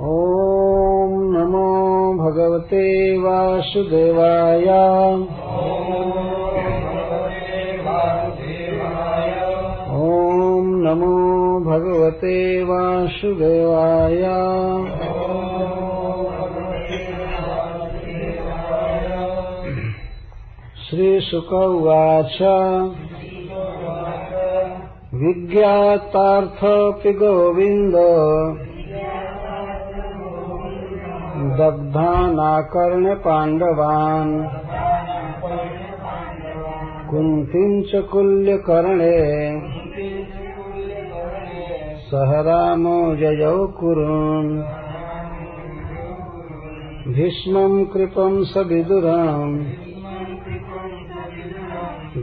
ॐ नमो भगवते वासुदेवाय। ॐ नमो भगवते वासुदेवाय। श्रीशुक उवाच विज्ञातार्थोऽपि गोविन्द दग्धानाकर्ण्य पाण्डवान् कुन्तीं च कुल्यकर्णे सह रामो ययौ कुरुन् भीष्मं कृपं स विदुरम्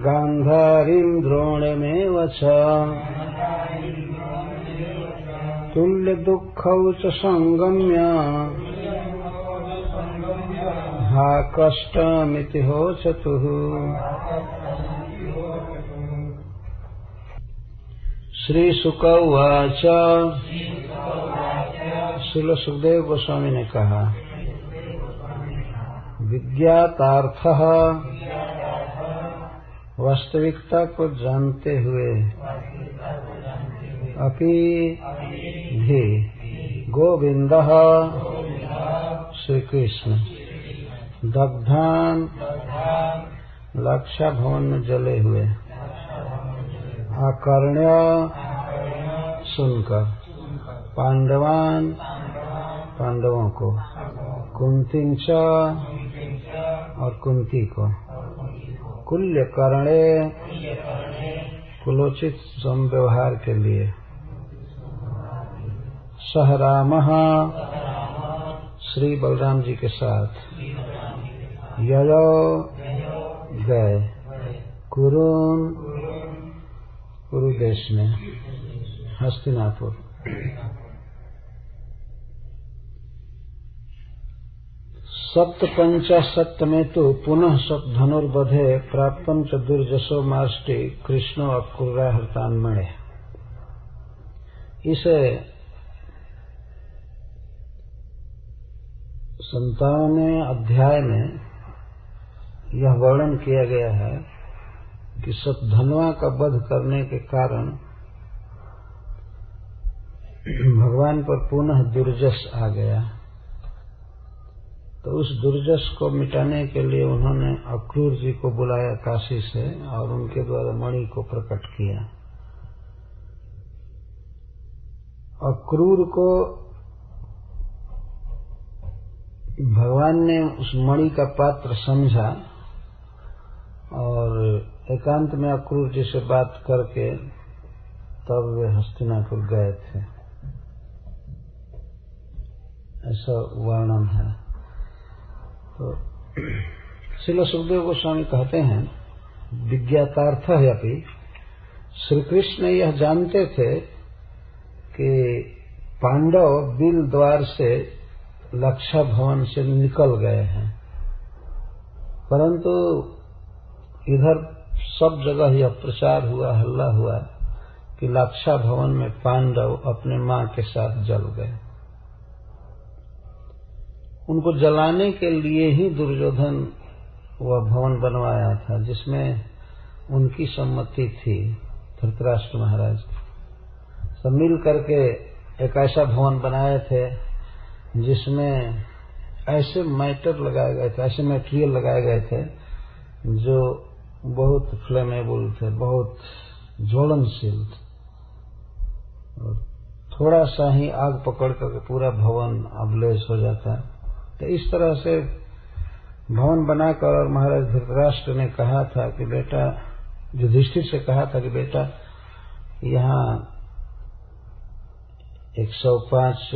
गान्धारीं द्रोणमेव च तुल्यदुःखौ च संगम्य हा कष्टमिति होचतुः। श्रीशुक उवाच। श्रील सुखदेव गोस्वामी ने कहा, विज्ञातार्थः वास्तविकता को जानते हुए अपि भी गोविंदः श्री कृष्ण दग्धान लक्षा भवन में जले हुए आकर्ण्य सुनकर पांडवान पांडवों को कुंतीं च और कुंती को कुल्यकर्णे कुलोचित संव्यवहार के लिए सह रामः श्री बलराम जी के साथ ययो गए कुरुन कुरु देश में हस्तिनापुर। सप्तपञ्चाशत्तमे तु पुनः धनुर्वधे प्राप्तं च दुर्जसो माष्टि कृष्णो अक्रूराहृतान्मणे। इस 57वें अध्याय में यह वर्णन किया गया है कि शतधन्वा का वध करने के कारण भगवान पर पुनः दुर्जस आ गया। तो उस दुर्जस को मिटाने के लिए उन्होंने अक्रूर जी को बुलाया काशी से और उनके द्वारा मणि को प्रकट किया। अक्रूर को भगवान ने उस मणि का पात्र समझा और एकांत में अक्रूर जी से बात करके तब वे हस्तिनापुर गए थे, ऐसा वर्णन है। तो श्रील सुखदेव गोस्वामी कहते हैं, विज्ञातार्थ है अपि श्री कृष्ण यह जानते थे कि पांडव बिल द्वार से लक्षा भवन से निकल गए हैं, परंतु इधर सब जगह यह प्रचार हुआ, हल्ला हुआ कि लक्षा भवन में पांडव अपने मां के साथ जल गए। उनको जलाने के लिए ही दुर्योधन वह भवन बनवाया था जिसमें उनकी सम्मति थी। धृतराष्ट्र महाराज सब मिल करके एक ऐसा भवन बनाए थे जिसमें ऐसे मैटर लगाए गए थे, ऐसे मटेरियल लगाए गए थे जो बहुत फ्लेमेबल थे, बहुत ज्वलनशील थे, और थोड़ा सा ही आग पकड़ करके पूरा भवन अवलेश हो जाता। तो इस तरह से भवन बनाकर और महाराज धृतराष्ट्र ने कहा था कि बेटा, युधिष्ठिर से कहा था कि बेटा यहाँ 105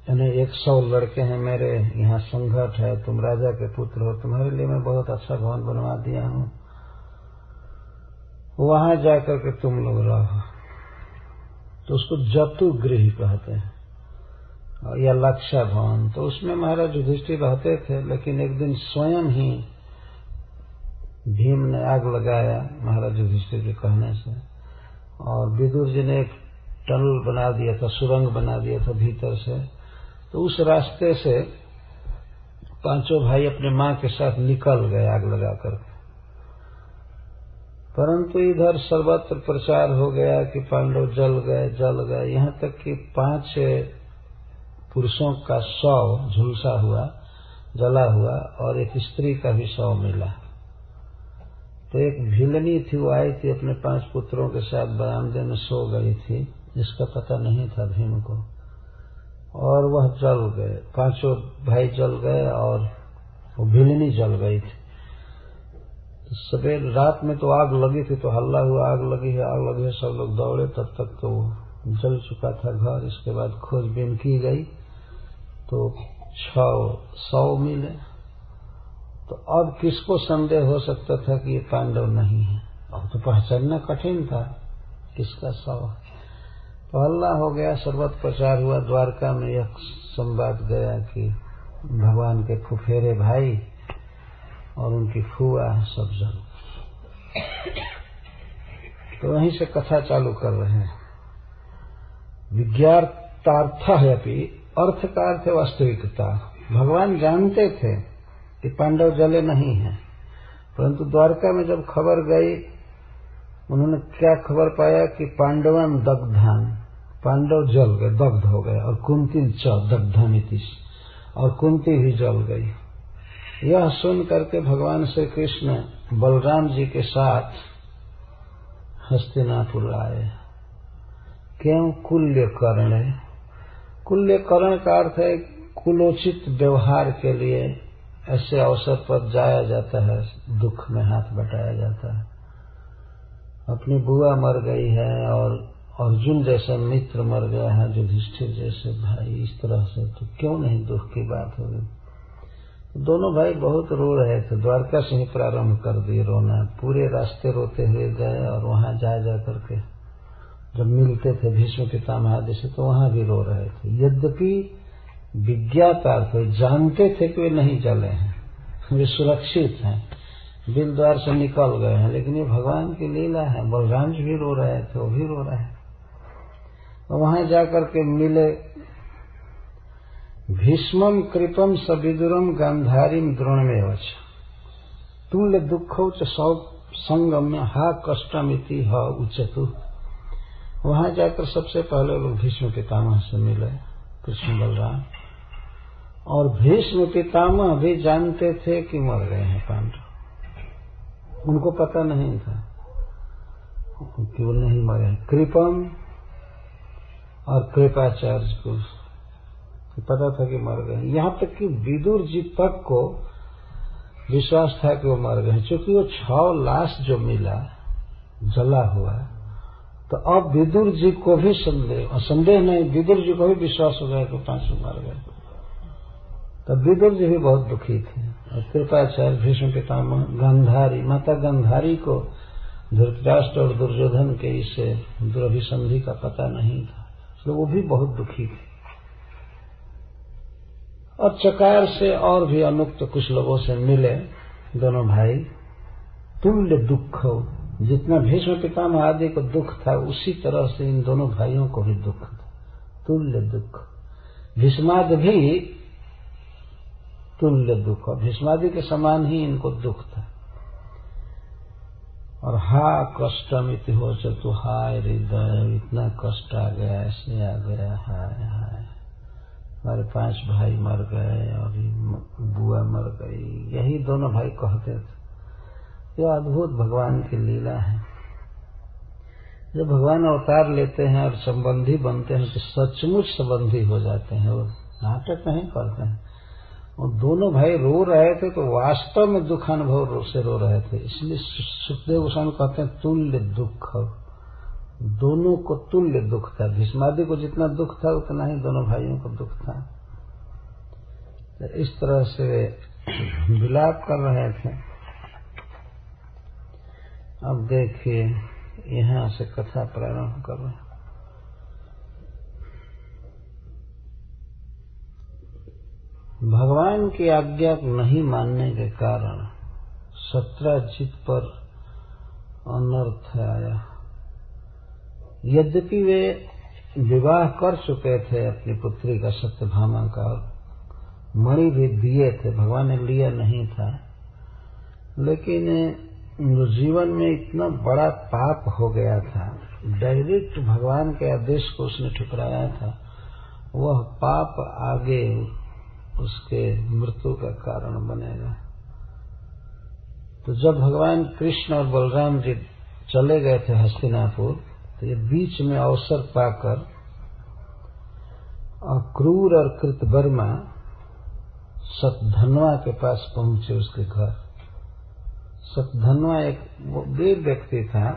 यानी 100 लड़के हैं मेरे, यहाँ संघट है, तुम राजा के पुत्र हो, तुम्हारे लिए मैं बहुत अच्छा भवन बनवा दिया हूँ, वहां जाकर के तुम लोग रहो। तो उसको जतुगृह कहते हैं या लक्षा भवन। तो उसमें महाराज युधिष्ठिर रहते थे, लेकिन एक दिन स्वयं ही भीम ने आग लगाया महाराज युधिष्ठिर के कहने से, और विदुर जी ने एक टनल बना दिया था, सुरंग बना दिया था भीतर से, तो उस रास्ते से पांचों भाई अपने मां के साथ निकल गए आग लगाकर। परंतु इधर सर्वत्र प्रचार हो गया कि पांडव जल गए, यहां तक कि 5 पुरुषों का शव झुलसा हुआ, जला हुआ, और एक स्त्री का भी शव मिला। तो एक भिलनी थी, वो आई थी अपने 5 पुत्रों के साथ, बरामदे में सो गई थी, जिसका पता नहीं था भीम को, और वह जल गए। 5 भाई जल गए और वो भिलनी जल गई थी। तो सवेर रात में तो आग लगी थी, तो हल्ला हुआ, आग लगी है, सब लोग दौड़े। तब तक तो जल चुका था घर। इसके बाद खोजबीन की गई तो 6 शव मिले। तो अब किसको संदेह हो सकता था कि ये पांडव नहीं है? अब तो पहचानना कठिन था किसका शव। तो हल्ला हो गया, सर्वत्र प्रचार हुआ। द्वारका में यह संवाद गया कि भगवान के फुफेरे भाई और उनकी फुआ सब जल। तो वहीं से कथा चालू कर रहे हैं। विज्ञातार्थ है अपि, अर्थ का अर्थ है वास्तविकता। भगवान जानते थे कि पांडव जले नहीं हैं, परंतु द्वारका में जब खबर गई, उन्होंने क्या खबर पाया कि पांडवन दग्धान, पांडव जल गए, दग्ध हो गए, और कुंती च दग्धमिति, और कुंती भी जल गई। यह सुन करके भगवान श्री कृष्ण बलराम जी के साथ हस्तिनापुर आए। क्यों? कुल्यकर्ण। कुल्यकर्ण का अर्थ है कुलोचित व्यवहार के लिए ऐसे अवसर पर जाया जाता है, दुख में हाथ बटाया जाता है। अपनी बुआ मर गई है और अर्जुन जैसा मित्र मर गया है, युधिष्ठिर जैसे भाई, इस तरह से तो क्यों नहीं दुख की बात होगी। दोनों भाई बहुत रो रहे थे। द्वारका से ही प्रारंभ कर दिए रोना। पूरे रास्ते रोते हुए गए और वहां जा करके जब मिलते थे भीष्म पितामह आदि से, तो वहां भी रो रहे थे। यद्यपि विज्ञातार्थ जानते थे कि वे नहीं जले हैं, वे सुरक्षित हैं, बिल द्वार से निकल गए हैं, लेकिन ये भगवान की लीला है। बलराम जी भी रो रहे थे, वो भी रो रहे हैं। वहां जाकर के मिले। भीष्मम कृपम सविदुरम गांधारीम द्रोणमेवच तुल्य दुखौ च सौ संगम्य हा कष्टमिति ह उच्चतु। वहां जाकर सबसे पहले लोग भीष्म पितामह से मिले, कृष्ण बलराम। और भीष्म पितामह भी जानते थे कि मर गए हैं पांडव, उनको पता नहीं था कि वो नहीं मरे। कृपम और कृपाचार्य को पता था कि मर गए। यहां तक कि विदुर जी तक को विश्वास था कि वो मर गए, क्योंकि वो 6 लाश जो मिला जला हुआ, तो अब विदुर जी को भी संदेह नहीं, विदुर जी को भी विश्वास हो गया कि 5 मर गए। तब विदुर जी भी बहुत दुखी थे। और कृपाचार्य, भीष्म पितामह, गांधारी, माता गांधारी को धृतराष्ट्र और दुर्योधन के इस दुरभिसंधि का पता नहीं था, इसलिए वो भी बहुत दुखी थे। और चकार से और भी अनुक्त कुछ लोगों से मिले दोनों भाई। तुल्य दुख, जितना भीष्म पितामह आदि को दुख था, उसी तरह से इन दोनों भाइयों को भी दुख था। तुल्य दुख। भीष्मादि भी तुल्य दुख, भीष्मादि के समान ही इनको दुख था। और हा कष्टम इति हो चतु, हाय हृदय, इतना कष्ट आ गया, ऐसे आ गया, हाय हाय, हमारे 5 भाई मर गए और बुआ मर गई। यही दोनों भाई कहते थे। यह अद्भुत भगवान की लीला है। जब भगवान अवतार लेते हैं और संबंधी बनते हैं तो सचमुच संबंधी हो जाते हैं, वो नाटक नहीं करते हैं। और दोनों भाई रो रहे थे तो वास्तव में दुखानुभव से रो रहे थे। इसलिए सुखदेव गोस्वामी कहते हैं तुल्य दुख, दोनों को तुल्य दुख था। भीष्मादि को जितना दुख था उतना ही दोनों भाइयों को दुख था। तो इस तरह से विलाप कर रहे थे। अब देखिए यहां से कथा प्रारंभ कर रहे हैं। भगवान की आज्ञा नहीं मानने के कारण सत्राजित पर अनर्थ आया। यद्यपि वे विवाह कर चुके थे अपनी पुत्री का, सत्यभामा का, और मणि भी दिए थे, भगवान ने लिया नहीं था। लेकिन जीवन में इतना बड़ा पाप हो गया था, डायरेक्ट भगवान के आदेश को उसने ठुकराया था, वह पाप आगे उसके मृत्यु का कारण बनेगा। तो जब भगवान कृष्ण और बलराम जी चले गए थे हस्तिनापुर, तो ये बीच में अवसर पाकर अक्रूर और कृतवर्मा सतधन्वा के पास पहुंचे, उसके घर। सतधन्वा एक वीर व्यक्ति था,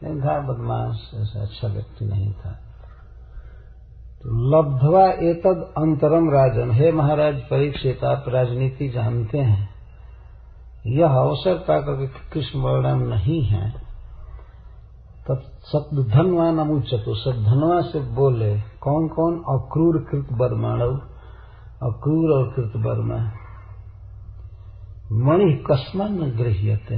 नहीं था बदमाश, ऐसा अच्छा व्यक्ति नहीं था। तो लब्ध्वा एतद अंतरम राजन, हे महाराज परीक्षित, आप राजनीति जानते हैं, यह अवसर पाकर के कृष्ण बलराम नहीं है, तब सतधन्वा नमुचतु, सतधन्वा से बोले, कौन कौन? अक्रूर कृतवर्माणौ, अक्रूर और कृतवर्मा। मणि कस्मा न गृह्यते,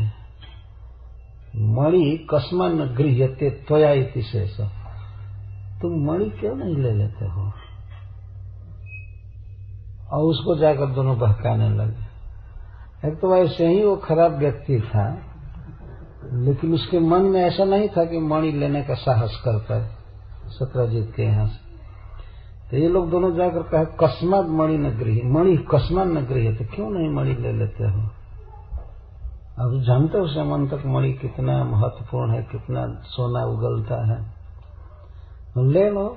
मणि कस्मा न गृह्यते त्वया इति शेष, तुम मणि क्यों नहीं ले लेते हो? और उसको जाकर दोनों बहकाने लगे। एक तो वैसे ही वो खराब व्यक्ति था, लेकिन उसके मन में ऐसा नहीं था कि मणि लेने का साहस कर पाए सत्यजीत के यहाँ से। तो ये लोग दोनों जाकर कहे, कस्मात मणि न गृह, मणि कस्मात न गृह, तो क्यों नहीं मणि ले लेते हो? अब जानते हो समन तक मणि कितना महत्वपूर्ण है, कितना सोना उगलता है, ले लो।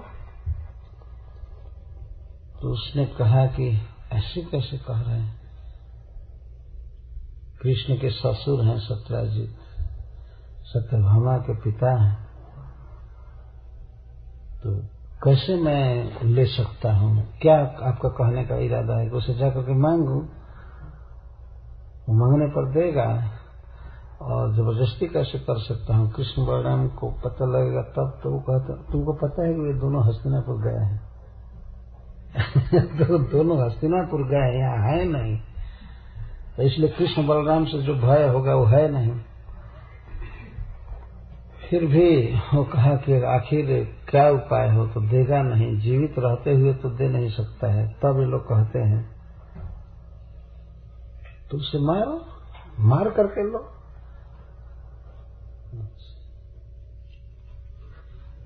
तो उसने कहा कि ऐसे कैसे कह रहे हैं, कृष्ण के ससुर हैं सत्यजीत, सत्यभामा के पिता हैं, तो कैसे मैं ले सकता हूं? क्या आपका कहने का इरादा है? उसे जाकर के मांगू, वो मांगने पर देगा, और जबरदस्ती कैसे कर सकता हूं? कृष्ण बलराम को पता लगेगा तब तो वो कहता, तुमको पता है कि वे दोनों हस्तिनापुर गए हैं तो दोनों हस्तिनापुर गए, यहाँ है नहीं, तो इसलिए कृष्ण बलराम से जो भय होगा वो है नहीं। फिर भी वो कहा कि आखिर क्या उपाय हो, तो देगा नहीं, जीवित रहते हुए तो दे नहीं सकता है। तब ये लोग कहते हैं तो उसे मारो, मार करके लो।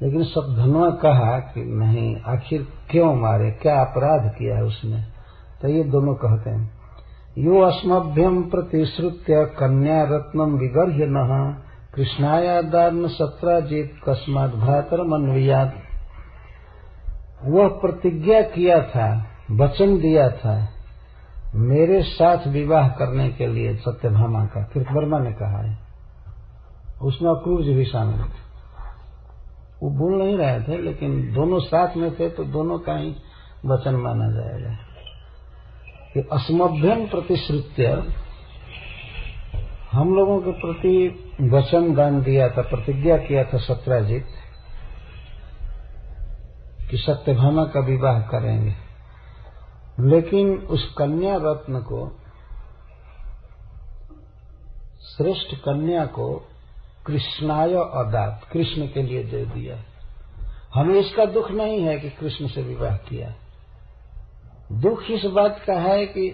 लेकिन सतधन्वा कहा कि नहीं, आखिर क्यों मारे, क्या अपराध किया है उसने? तो ये दोनों कहते हैं, यो अस्मभ्यम प्रतिश्रुत्य कन्या रत्नम विगर्ह्य नः कृष्णाया दान सत्राजित कस्मात् भ्रातरम अन्वियात्। वह प्रतिज्ञा किया था, वचन दिया था मेरे साथ विवाह करने के लिए सत्यभामा का, कृतवर्मा ने कहा है, उसमें अक्रूर जी भी शामिल थे। वो बोल नहीं रहे थे, लेकिन दोनों साथ में थे, तो दोनों का ही वचन माना जाएगा कि अस्मभ्यम प्रतिश्रुत्य, हम लोगों के प्रति वचन दान दिया था, प्रतिज्ञा किया था सत्यजीत कि सत्यभामा का विवाह करेंगे, लेकिन उस कन्या रत्न को, श्रेष्ठ कन्या को कृष्णाय अदात, कृष्ण के लिए दे दिया। हमें इसका दुख नहीं है कि कृष्ण से विवाह किया, दुख इस बात का है कि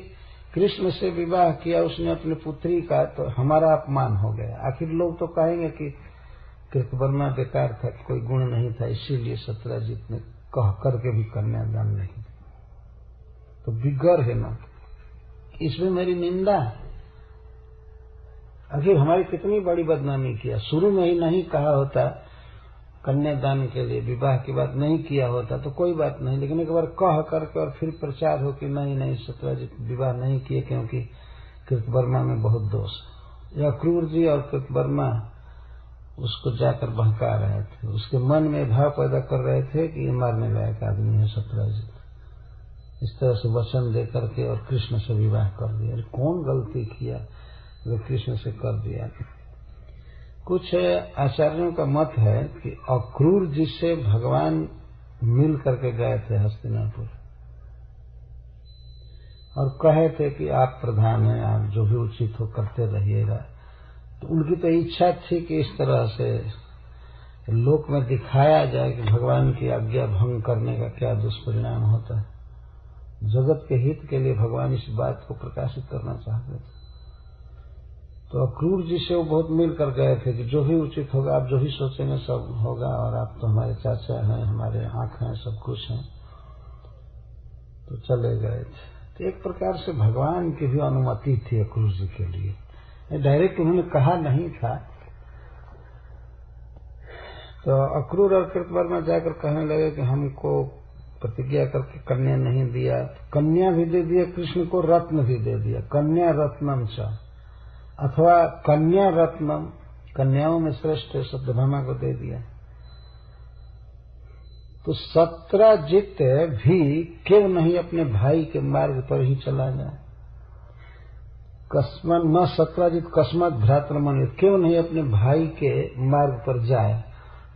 कृष्ण से विवाह किया उसने अपनी पुत्री का, तो हमारा अपमान हो गया। आखिर लोग तो कहेंगे कि कृतवर्मा बेकार था, कोई गुण नहीं था, इसीलिए सत्यजीत ने कह करके भी कन्यादान नहीं, तो बिगर है ना, इसमें मेरी निंदा। आखिर हमारी कितनी बड़ी बदनामी किया, शुरू में ही नहीं कहा होता कन्यादान के लिए, विवाह की बात नहीं किया होता तो कोई बात नहीं, लेकिन एक बार कह करके और फिर प्रचार हो कि नहीं नहीं सत्यजीत विवाह नहीं किए क्योंकि कृतवर्मा में बहुत दोष है। या क्रूर जी और कृतवर्मा उसको जाकर बहका रहे थे, उसके मन में भाव पैदा कर रहे थे कि ये मारने लायक आदमी है सत्यजीत। इस तरह से वचन दे करके और कृष्ण से विवाह कर दिया। कौन गलती किया जो कृष्ण से कर दिया? कुछ आचार्यों का मत है कि अक्रूर जी से भगवान मिल करके गए थे हस्तिनापुर और कहे थे कि आप प्रधान हैं, आप जो भी उचित हो करते रहिएगा। तो उनकी तो इच्छा थी कि इस तरह से तो लोक में दिखाया जाए कि भगवान की आज्ञा भंग करने का क्या दुष्परिणाम होता है। जगत के हित के लिए भगवान इस बात को प्रकाशित करना चाहते थे। तो अक्रूर जी से वो बहुत मिल कर गए थे कि जो भी उचित होगा, आप जो भी सोचेंगे सब होगा, और आप तो हमारे चाचा हैं, हमारे आंख हैं, सब कुछ हैं। तो चले गए थे। तो एक प्रकार से भगवान की भी अनुमति थी अक्रूर जी के लिए, डायरेक्ट उन्होंने कहा नहीं था। तो अक्रूर और कृतवर्मा जाकर कहने लगे कि हमको प्रतिज्ञा करके कन्या नहीं दिया, कन्या भी दे दिया, कृष्ण को रत्न भी दे दिया, कन्या रत्नम च, अथवा कन्या रत्नम, कन्याओं में श्रेष्ठ सत्यभामा को दे दिया। तो सत्राजित भी क्यों नहीं अपने भाई के मार्ग पर ही चला जाए। कस्मत न सत्राजित कस्मत भ्रातृमन, क्यों नहीं अपने भाई के मार्ग पर जाए।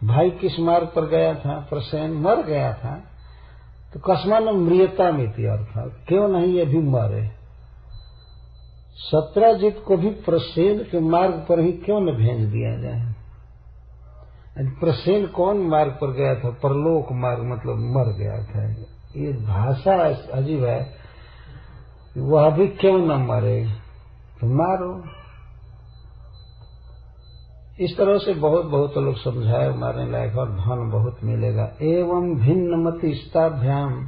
भाई किस मार्ग पर गया था? प्रसेन मर गया था। तो कस्मान मृयता मिति अर्थात क्यों नहीं ये भी मरे। सत्राजित को भी प्रसेन के मार्ग पर ही क्यों न भेज दिया जाए। प्रसेन कौन मार्ग पर गया था? परलोक मार्ग, मतलब मर गया था। ये भाषा अजीब है। वह भी क्यों न मरे, तो मारो। इस तरह से बहुत लोग समझाए, मारने लायक, और धन बहुत मिलेगा। एवं भिन्न मति स्ताभ्याम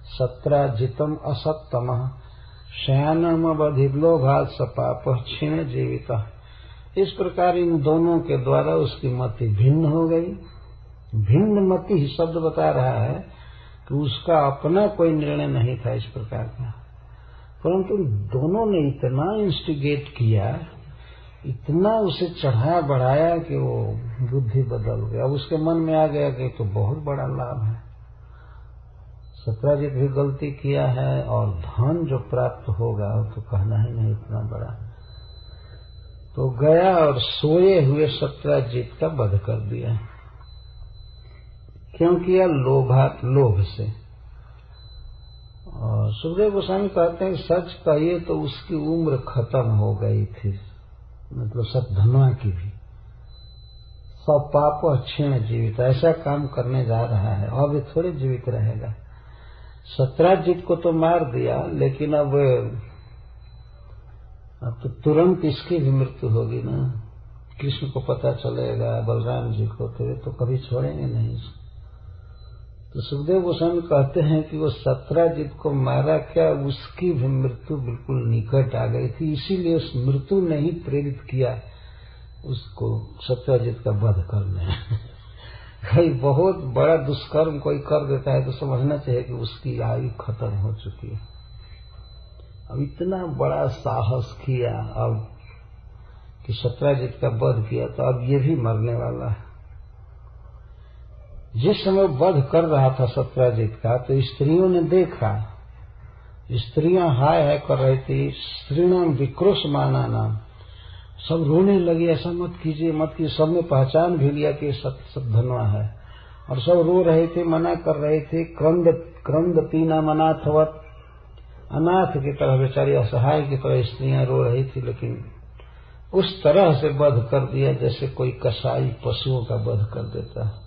सत्राजितम असत्तम शयानम बधिलोभात सपाप क्षीण जीविता। इस प्रकार इन दोनों के द्वारा उसकी मति भिन्न हो गई। भिन्न मति ही शब्द बता रहा है कि उसका अपना कोई निर्णय नहीं था इस प्रकार का, परंतु दोनों ने इतना इंस्टिगेट किया, इतना उसे चढ़ाया बढ़ाया कि वो बुद्धि बदल गया। अब उसके मन में आ गया कि तो बहुत बड़ा लाभ है, सत्राजित भी गलती किया है और धन जो प्राप्त होगा तो कहना ही नहीं इतना बड़ा। तो गया और सोए हुए सत्राजित का वध कर दिया। क्यों किया? लोभ से। और सुखदेव गोस्वामी कहते हैं सच कहिए तो उसकी उम्र खत्म हो गई थी, मतलब सब धनवा की भी। सब पाप क्षीण जीवित, ऐसा काम करने जा रहा है, अब ये थोड़े जीवित रहेगा। सत्राजित को तो मार दिया, लेकिन अब तो तुरंत इसकी भी मृत्यु होगी ना। कृष्ण को पता चलेगा, बलराम जी को, तो वे तो कभी छोड़ेंगे नहीं। तो सुखदेव गोस्वामी कहते हैं कि वो सत्राजित को मारा क्या, उसकी भी मृत्यु बिल्कुल निकट आ गई थी, इसीलिए उस मृत्यु ने ही प्रेरित किया उसको सत्राजित का वध करने। कोई बहुत बड़ा दुष्कर्म कोई कर देता है तो समझना चाहिए कि उसकी आयु खत्म हो चुकी है। अब इतना बड़ा साहस किया अब कि सत्राजित का वध किया, तो अब ये भी मरने वाला है। जिस समय वध कर रहा था सत्राजित का, तो स्त्रियों ने देखा, स्त्रियां हाय हाय कर रही थी। स्त्रीणाम विक्रोशमाना नाम, सब रोने लगी, ऐसा मत कीजिए मत कीजिए। सबने पहचान भी लिया कि सब धनवा है, और सब रो रहे थे, मना कर रहे थे। क्रंद पीना मनाथवत, अनाथ की तरह बेचारी असहाय की तरह स्त्रियां रो रही थी। लेकिन उस तरह से वध कर दिया जैसे कोई कसाई पशुओं का वध कर देता है,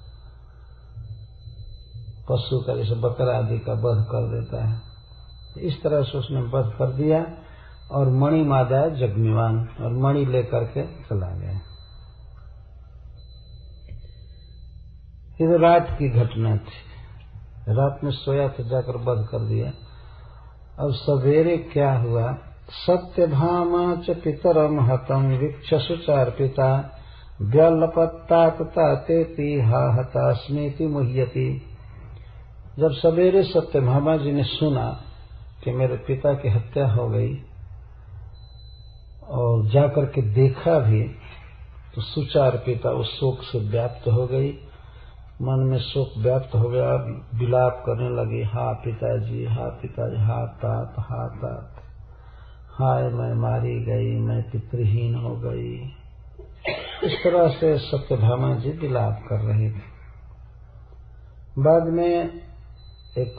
पशु का जैसे बकरा आदि का वध कर देता है, इस तरह से उसने वध कर दिया। और मणि मादा जगमिवान, और मणि लेकर के चला गया। ये रात की घटना थी, रात में सोया था, जाकर वध कर दिया। अब सवेरे क्या हुआ? सत्यभामा च पितरम हतम वीक्षसुचार्पिता व्यलपत्ता तथा तेति हा हतास्मेति मुह्यति। जब सवेरे सत्यभामा जी ने सुना कि मेरे पिता की हत्या हो गई, और जाकर के देखा भी, तो सुचार्पिता उस शोक से व्याप्त हो गई। मन में शोक व्याप्त हो गया, विलाप करने लगी, हा पिताजी, हा पिताजी, हा तात, हा तात, हाय मैं मारी गई, मैं पितृहीन हो गई। इस तरह से सत्यभामा जी विलाप कर रही थी। बाद में एक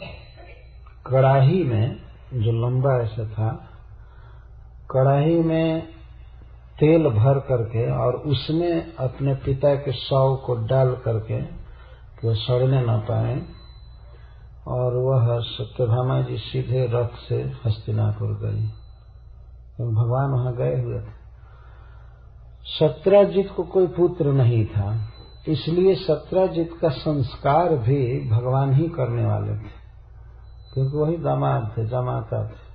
कड़ाही में, जो लंबा ऐसा था, कड़ाही में तेल भर करके और उसमें अपने पिता के शव को डाल करके कि वो सड़ने न पाए, और वह सत्यभामा जी सीधे रथ से हस्तिनापुर गई। तो भगवान वहां गए हुए थे। सत्यजित को कोई पुत्र नहीं था, इसलिए सत्यजित का संस्कार भी भगवान ही करने वाले थे, क्योंकि वही दामाद थे, जमाता थे।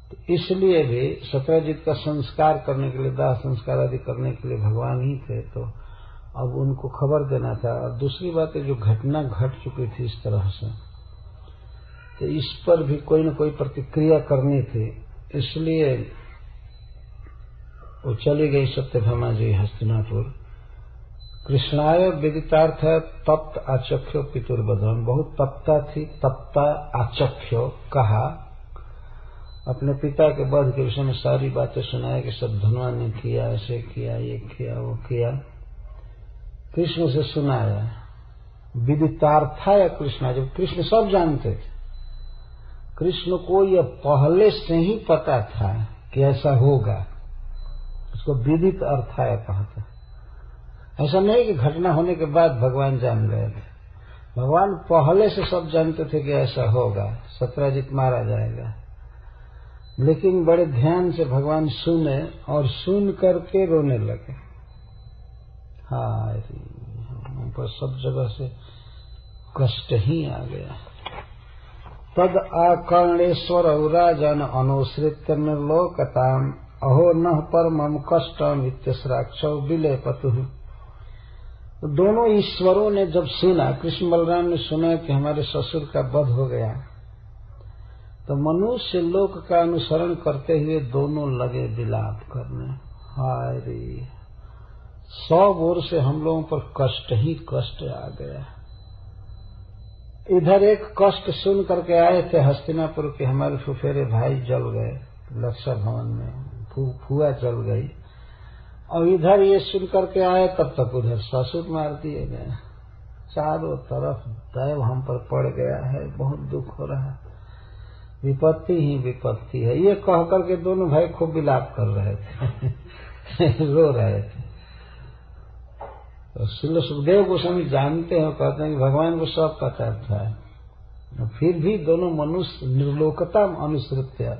तो इसलिए भी सत्यजित का संस्कार करने के लिए, दाह संस्कार आदि करने के लिए भगवान ही थे। तो अब उनको खबर देना था। और दूसरी बात है, जो घटना घट चुकी थी इस तरह से, तो इस पर भी कोई न कोई प्रतिक्रिया करनी थी। इसलिए वो चली गई सत्यभामा जी हस्तिनापुर। कृष्णाय विदितार्थ तप्त आचख्यो पितुर्वधन, बहुत तप्ता थी, तप्ता आचख्यो कहा, अपने पिता के वध के विषय में सारी बातें सुनाया कि सब धनवा ने किया, ऐसे किया, ये किया, वो किया, कृष्ण से सुनाया। विदितार्थाय कृष्णा, जब कृष्ण सब जानते थे, कृष्ण को यह पहले से ही पता था कि ऐसा होगा, उसको विदित अर्थाय कहते हैं। ऐसा नहीं कि घटना होने के बाद भगवान जान गए थे, भगवान पहले से सब जानते थे कि ऐसा होगा, सत्यजित मारा जाएगा। लेकिन बड़े ध्यान से भगवान सुने और सुन करके रोने लगे। हाय, हम पर सब जगह से कष्ट ही आ गया। तद आकर्णेश्वर राजन अनुसृत्य निर्लोकताम अहो न परमम कष्टम इत्यस्राक्ष विलय पतु। तो दोनों ईश्वरों ने जब सुना, कृष्ण बलराम ने सुना कि हमारे ससुर का वध हो गया, तो मनुष्य लोक का अनुसरण करते हुए दोनों लगे विलाप करने। हाय रे, 100 ओर से हम लोगों पर कष्ट ही कष्ट आ गया। इधर एक कष्ट सुन करके आए थे हस्तिनापुर के, हमारे फुफेरे भाई जल गए लक्षा भवन में, फुआ जल गई, और इधर ये सुन करके आए तब तक उधर ससुर मार दिए गए। चारों तरफ दैव हम पर पड़ गया है, बहुत दुख हो रहा है, विपत्ति ही विपत्ति है। ये कह करके दोनों भाई खूब विलाप कर रहे थे रो रहे थे। तो श्री सुखदेव गोस्वामी जानते हैं, कहते हैं कि भगवान को सब पता था, फिर भी दोनों मनुष्य निर्लोकता अनुसृत्य,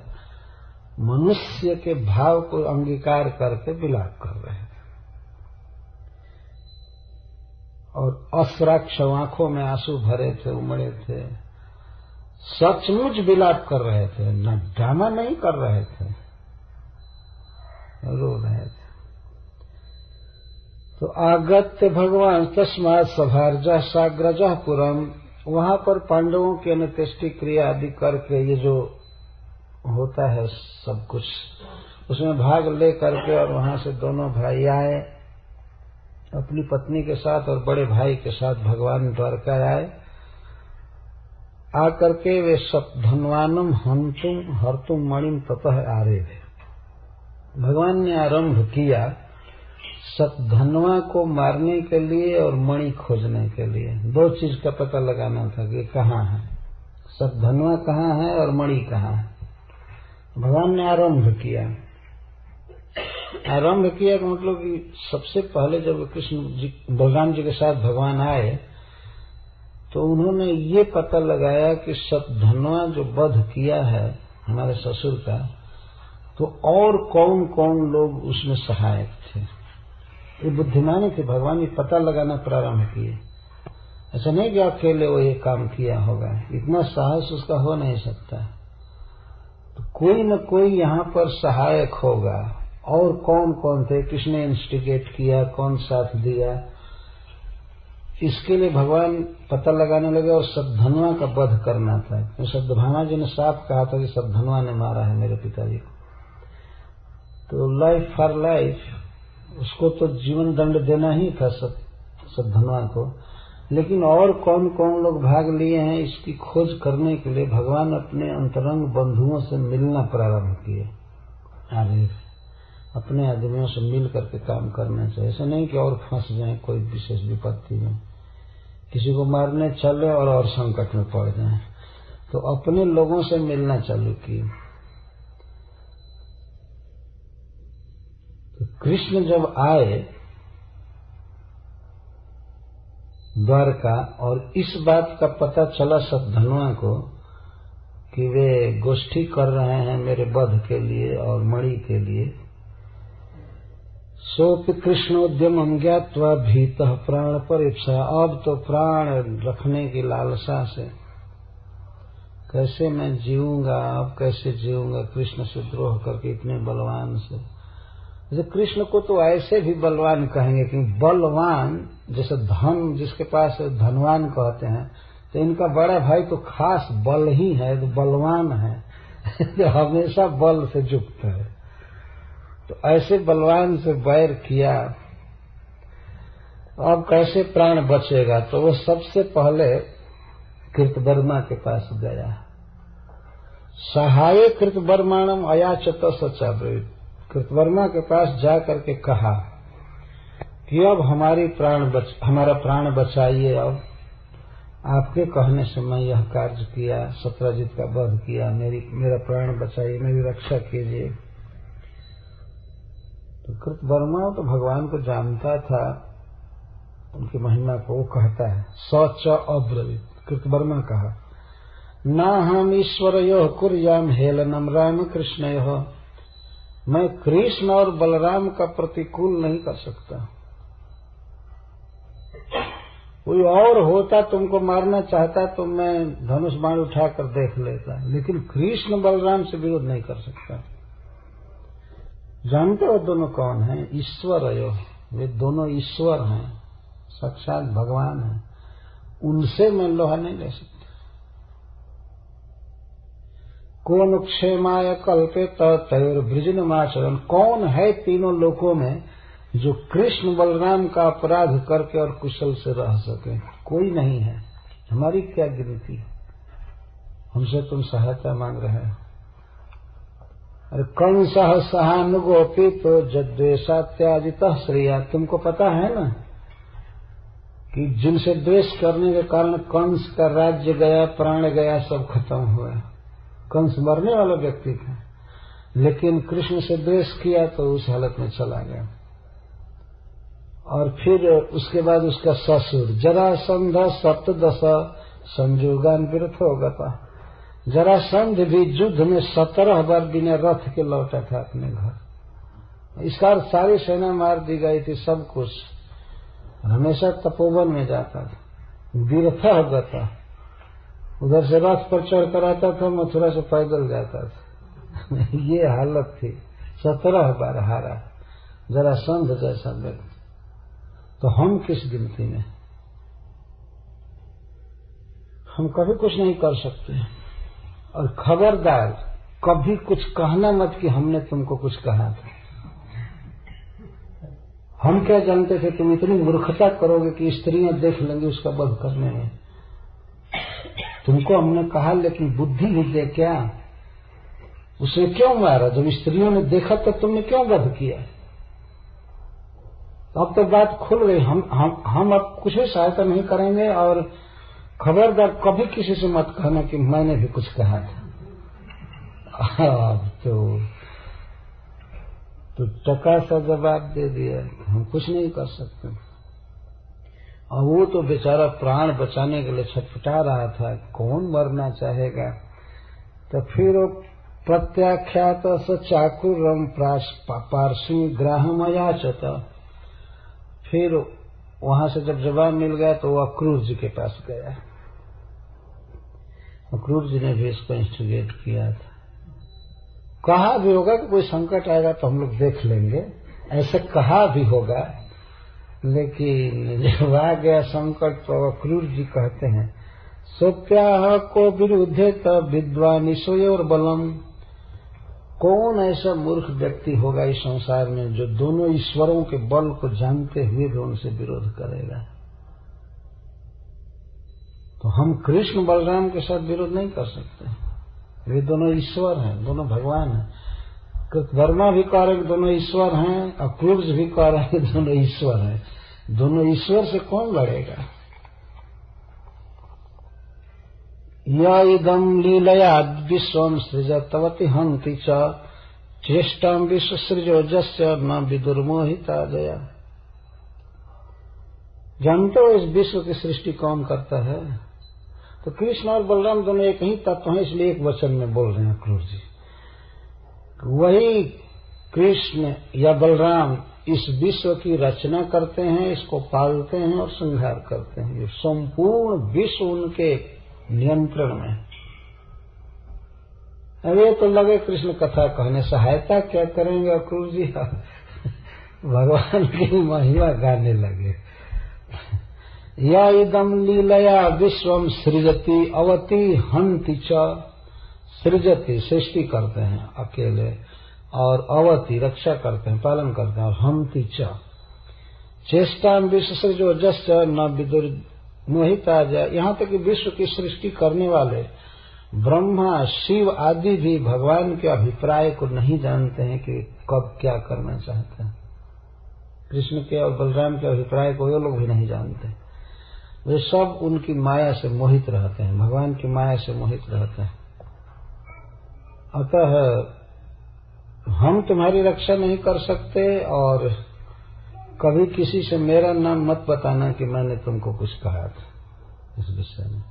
मनुष्य के भाव को अंगीकार करके विलाप कर रहे थे, और अस्राक्ष आंखों में आंसू भरे थे, उमड़े थे, सचमुच विलाप कर रहे थे, न ड्रामा नहीं कर रहे थे, रो रहे थे। तो आगत्य भगवान तस्मात् सभार्जा साग्रजा पुरम, वहां पर पांडवों की अन्त्येष्टि क्रिया आदि करके ये जो होता है सब कुछ, उसमें भाग ले करके, और वहां से दोनों भाई आए अपनी पत्नी के साथ और बड़े भाई के साथ भगवान द्वारका आए। आकर के वे सब धनवानम हंतुम हरतुम मणिम ततः आरे थे। भगवान ने आरंभ किया सतधनवा को मारने के लिए और मणि खोजने के लिए। दो चीज का पता लगाना था कि कहाँ है, सतधनवा कहाँ है और मणि कहाँ है। भगवान ने आरंभ किया। आरंभ किया का मतलब कि सबसे पहले जब कृष्ण जी बलराम जी के साथ भगवान आए तो उन्होंने ये पता लगाया कि सतधनवा जो वध किया है हमारे ससुर का, तो और कौन कौन लोग उसमें सहायक थे। ये बुद्धिमानी थे, भगवान ये पता लगाना प्रारंभ किए। ऐसा नहीं कि अकेले वो ये काम किया होगा, इतना साहस उसका हो नहीं सकता, तो कोई न कोई यहाँ पर सहायक होगा। और कौन कौन थे, किसने इंस्टिगेट किया, कौन साथ दिया, इसके लिए भगवान पता लगाने लगे और सतधनवा का वध करना था। तो सत्यभामा जी ने साफ कहा था कि सतधनवा ने मारा है मेरे पिताजी को, तो लाइफ फॉर लाइफ, उसको तो जीवन दंड देना ही था सतधनवा को। लेकिन और कौन कौन लोग भाग लिए हैं इसकी खोज करने के लिए भगवान अपने अंतरंग बंधुओं से मिलना प्रारंभ किए। अरे अपने आदमियों से मिल करके काम करना चाहिए, ऐसा नहीं कि और फंस जाए कोई विशेष विपत्ति में, किसी को मारने चले और संकट में पड़ जाए, तो अपने लोगों से मिलना चालू किए। कृष्ण जब आए द्वारका और इस बात का पता चला शतधन्वा को कि वे गोष्ठी कर रहे हैं मेरे वध के लिए और मणि के लिए, सोपि कृष्णोद्यमं ज्ञात्वा भीतः प्राण परीक्षा, अब तो प्राण रखने की लालसा से कैसे मैं जीऊंगा, अब कैसे जीऊंगा कृष्ण से द्रोह करके इतने बलवान से। जैसे कृष्ण को तो ऐसे भी बलवान कहेंगे कि बलवान जैसे धन जिसके पास धनवान कहते हैं, तो इनका बड़ा भाई तो खास बल ही है, तो बलवान है जो हमेशा बल से युक्त है। तो ऐसे बलवान से बैर किया, अब कैसे प्राण बचेगा। तो वो सबसे पहले कृतवर्मा के पास गया। सहाय कृतवर्माणम अयाचत सचाब्रवीत, कृतवर्मा के पास जा करके कहा कि अब हमारा प्राण बचाइए। अब आपके कहने से मैं यह कार्य किया, सत्यजित का वध किया, मेरा प्राण बचाइए, मेरी रक्षा कीजिए। तो कृतवर्मा तो भगवान को जानता था, उनकी महिमा को वो कहता है सच अब्रवीत। कृतवर्मा कहा ना हम ईश्वरयोः कुर्याम हेलनम राम कृष्णयोः, मैं कृष्ण और बलराम का प्रतिकूल नहीं कर सकता। कोई और होता तुमको मारना चाहता तो मैं धनुष बाण उठाकर देख लेता, लेकिन कृष्ण बलराम से विरोध नहीं कर सकता। जानते हो दोनों कौन हैं? ईश्वरयोः, वे दोनों ईश्वर हैं, साक्षात भगवान हैं, उनसे मैं लोहा नहीं ले सकता। कौन क्षेमाय कल्पित तैर्वृजनमाचरण, कौन है तीनों लोकों में जो कृष्ण बलराम का अपराध करके और कुशल से रह सके? कोई नहीं है। हमारी क्या गिनती, हमसे तुम सहायता मांग रहे हो। अरे कंसः सहानुगोपित जद्वेषा त्याजितः श्रेया, तुमको पता है ना कि जिनसे द्वेष करने के कारण कंस का राज्य गया, प्राण गया, सब खत्म हुआ। कंस मरने वाला व्यक्ति था, लेकिन कृष्ण से द्वेष किया तो उस हालत में चला गया। और फिर उसके बाद उसका ससुर जरासंध सप्तदश संयोगान विरथो गता, जरासंध भी युद्ध में 17 बार बिना रथ के लौटा था अपने घर। इसका सारी सेना मार दी गई थी, सब कुछ। हमेशा तपोवन में जाता था, विरथ गता, उधर से रथ पर चढ़ कर आता था, मथुरा से पैदल जाता था ये हालत थी। 17 बार हारा जरासंध जैसा व्यक्ति। तो हम किस गिनती में? हम कभी कुछ नहीं कर सकते। और खबरदार कभी कुछ कहना मत कि हमने तुमको कुछ कहा था। हम क्या जानते थे तुम इतनी मूर्खता करोगे कि स्त्रियां देख लेंगी उसका वध करने में। तुमको हमने कहा, लेकिन बुद्धि भी दे क्या, उसे क्यों मारा? जब स्त्रियों ने देखा तो तुमने क्यों वध किया? अब तो बात खुल गई। हम अब कुछ भी सहायता नहीं करेंगे। और खबरदार कभी किसी से मत कहना कि मैंने भी कुछ कहा था। अब तो टका सा जवाब दे दिया, हम कुछ नहीं कर सकते। और वो तो बेचारा प्राण बचाने के लिए छटपटा रहा था, कौन मरना चाहेगा। तो फिर वो प्रत्याख्यात स चाकुरम पार्श्वी ग्राहमयाचत, फिर वहां से जब जवाब मिल गया तो वो अक्रूर जी के पास गया। अक्रूर जी ने भी इसको इंस्टिगेट किया था। कहा भी होगा कि कोई संकट आएगा तो हम लोग देख लेंगे, ऐसे कहा भी होगा। लेकिन जब आ गया संकट तो अक्रूर जी कहते हैं सोप्याह को विरुद्धे तब विद्वानिशोय और बलम, कौन ऐसा मूर्ख व्यक्ति होगा इस संसार में जो दोनों ईश्वरों के बल को जानते हुए भी उनसे विरोध करेगा। तो हम कृष्ण बलराम के साथ विरोध नहीं कर सकते। वे दोनों ईश्वर हैं, दोनों भगवान हैं। कृतवर्मा भी कह रहे दोनों ईश्वर हैं, अक्रूर भी कह रहे दोनों ईश्वर हैं। दोनों ईश्वर से कौन लड़ेगा? या इदम लीलया विश्वम सृजतवती हंति च चेष्टां विश्वसृजोजस्य न विदुर्मोहिता जया। जानते हो इस विश्व की सृष्टि कौन करता है? तो कृष्ण और बलराम दोनों एक ही तत्व हैं, इसलिए एक वचन में बोल रहे हैं क्रूर जी। वही कृष्ण या बलराम इस विश्व की रचना करते हैं, इसको पालते हैं और संहार करते हैं। ये संपूर्ण विश्व उनके नियंत्रण में। अब ये तो लगे कृष्ण कथा कहने, सहायता क्या करेंगे अक्रूर जी? भगवान की महिमा गाने लगे। या इदम लीलया विश्वम सृजति अवति हंति च। सृजति सृष्टि करते हैं अकेले, और अवति रक्षा करते हैं, पालन करते हैं, और हंति च। चेष्टा विश्व सृजोजश्च न विदुर मोहिता जय। यहाँ तक कि विश्व की सृष्टि करने वाले ब्रह्मा शिव आदि भी भगवान के अभिप्राय को नहीं जानते हैं कि कब क्या करना चाहते हैं। कृष्ण के और बलराम के अभिप्राय को ये लोग भी नहीं जानते। वे सब उनकी माया से मोहित रहते हैं, भगवान की माया से मोहित रहते हैं। अतः हम तुम्हारी रक्षा नहीं कर सकते, और कभी किसी से मेरा नाम मत बताना कि मैंने तुमको कुछ कहा था इस विषय में।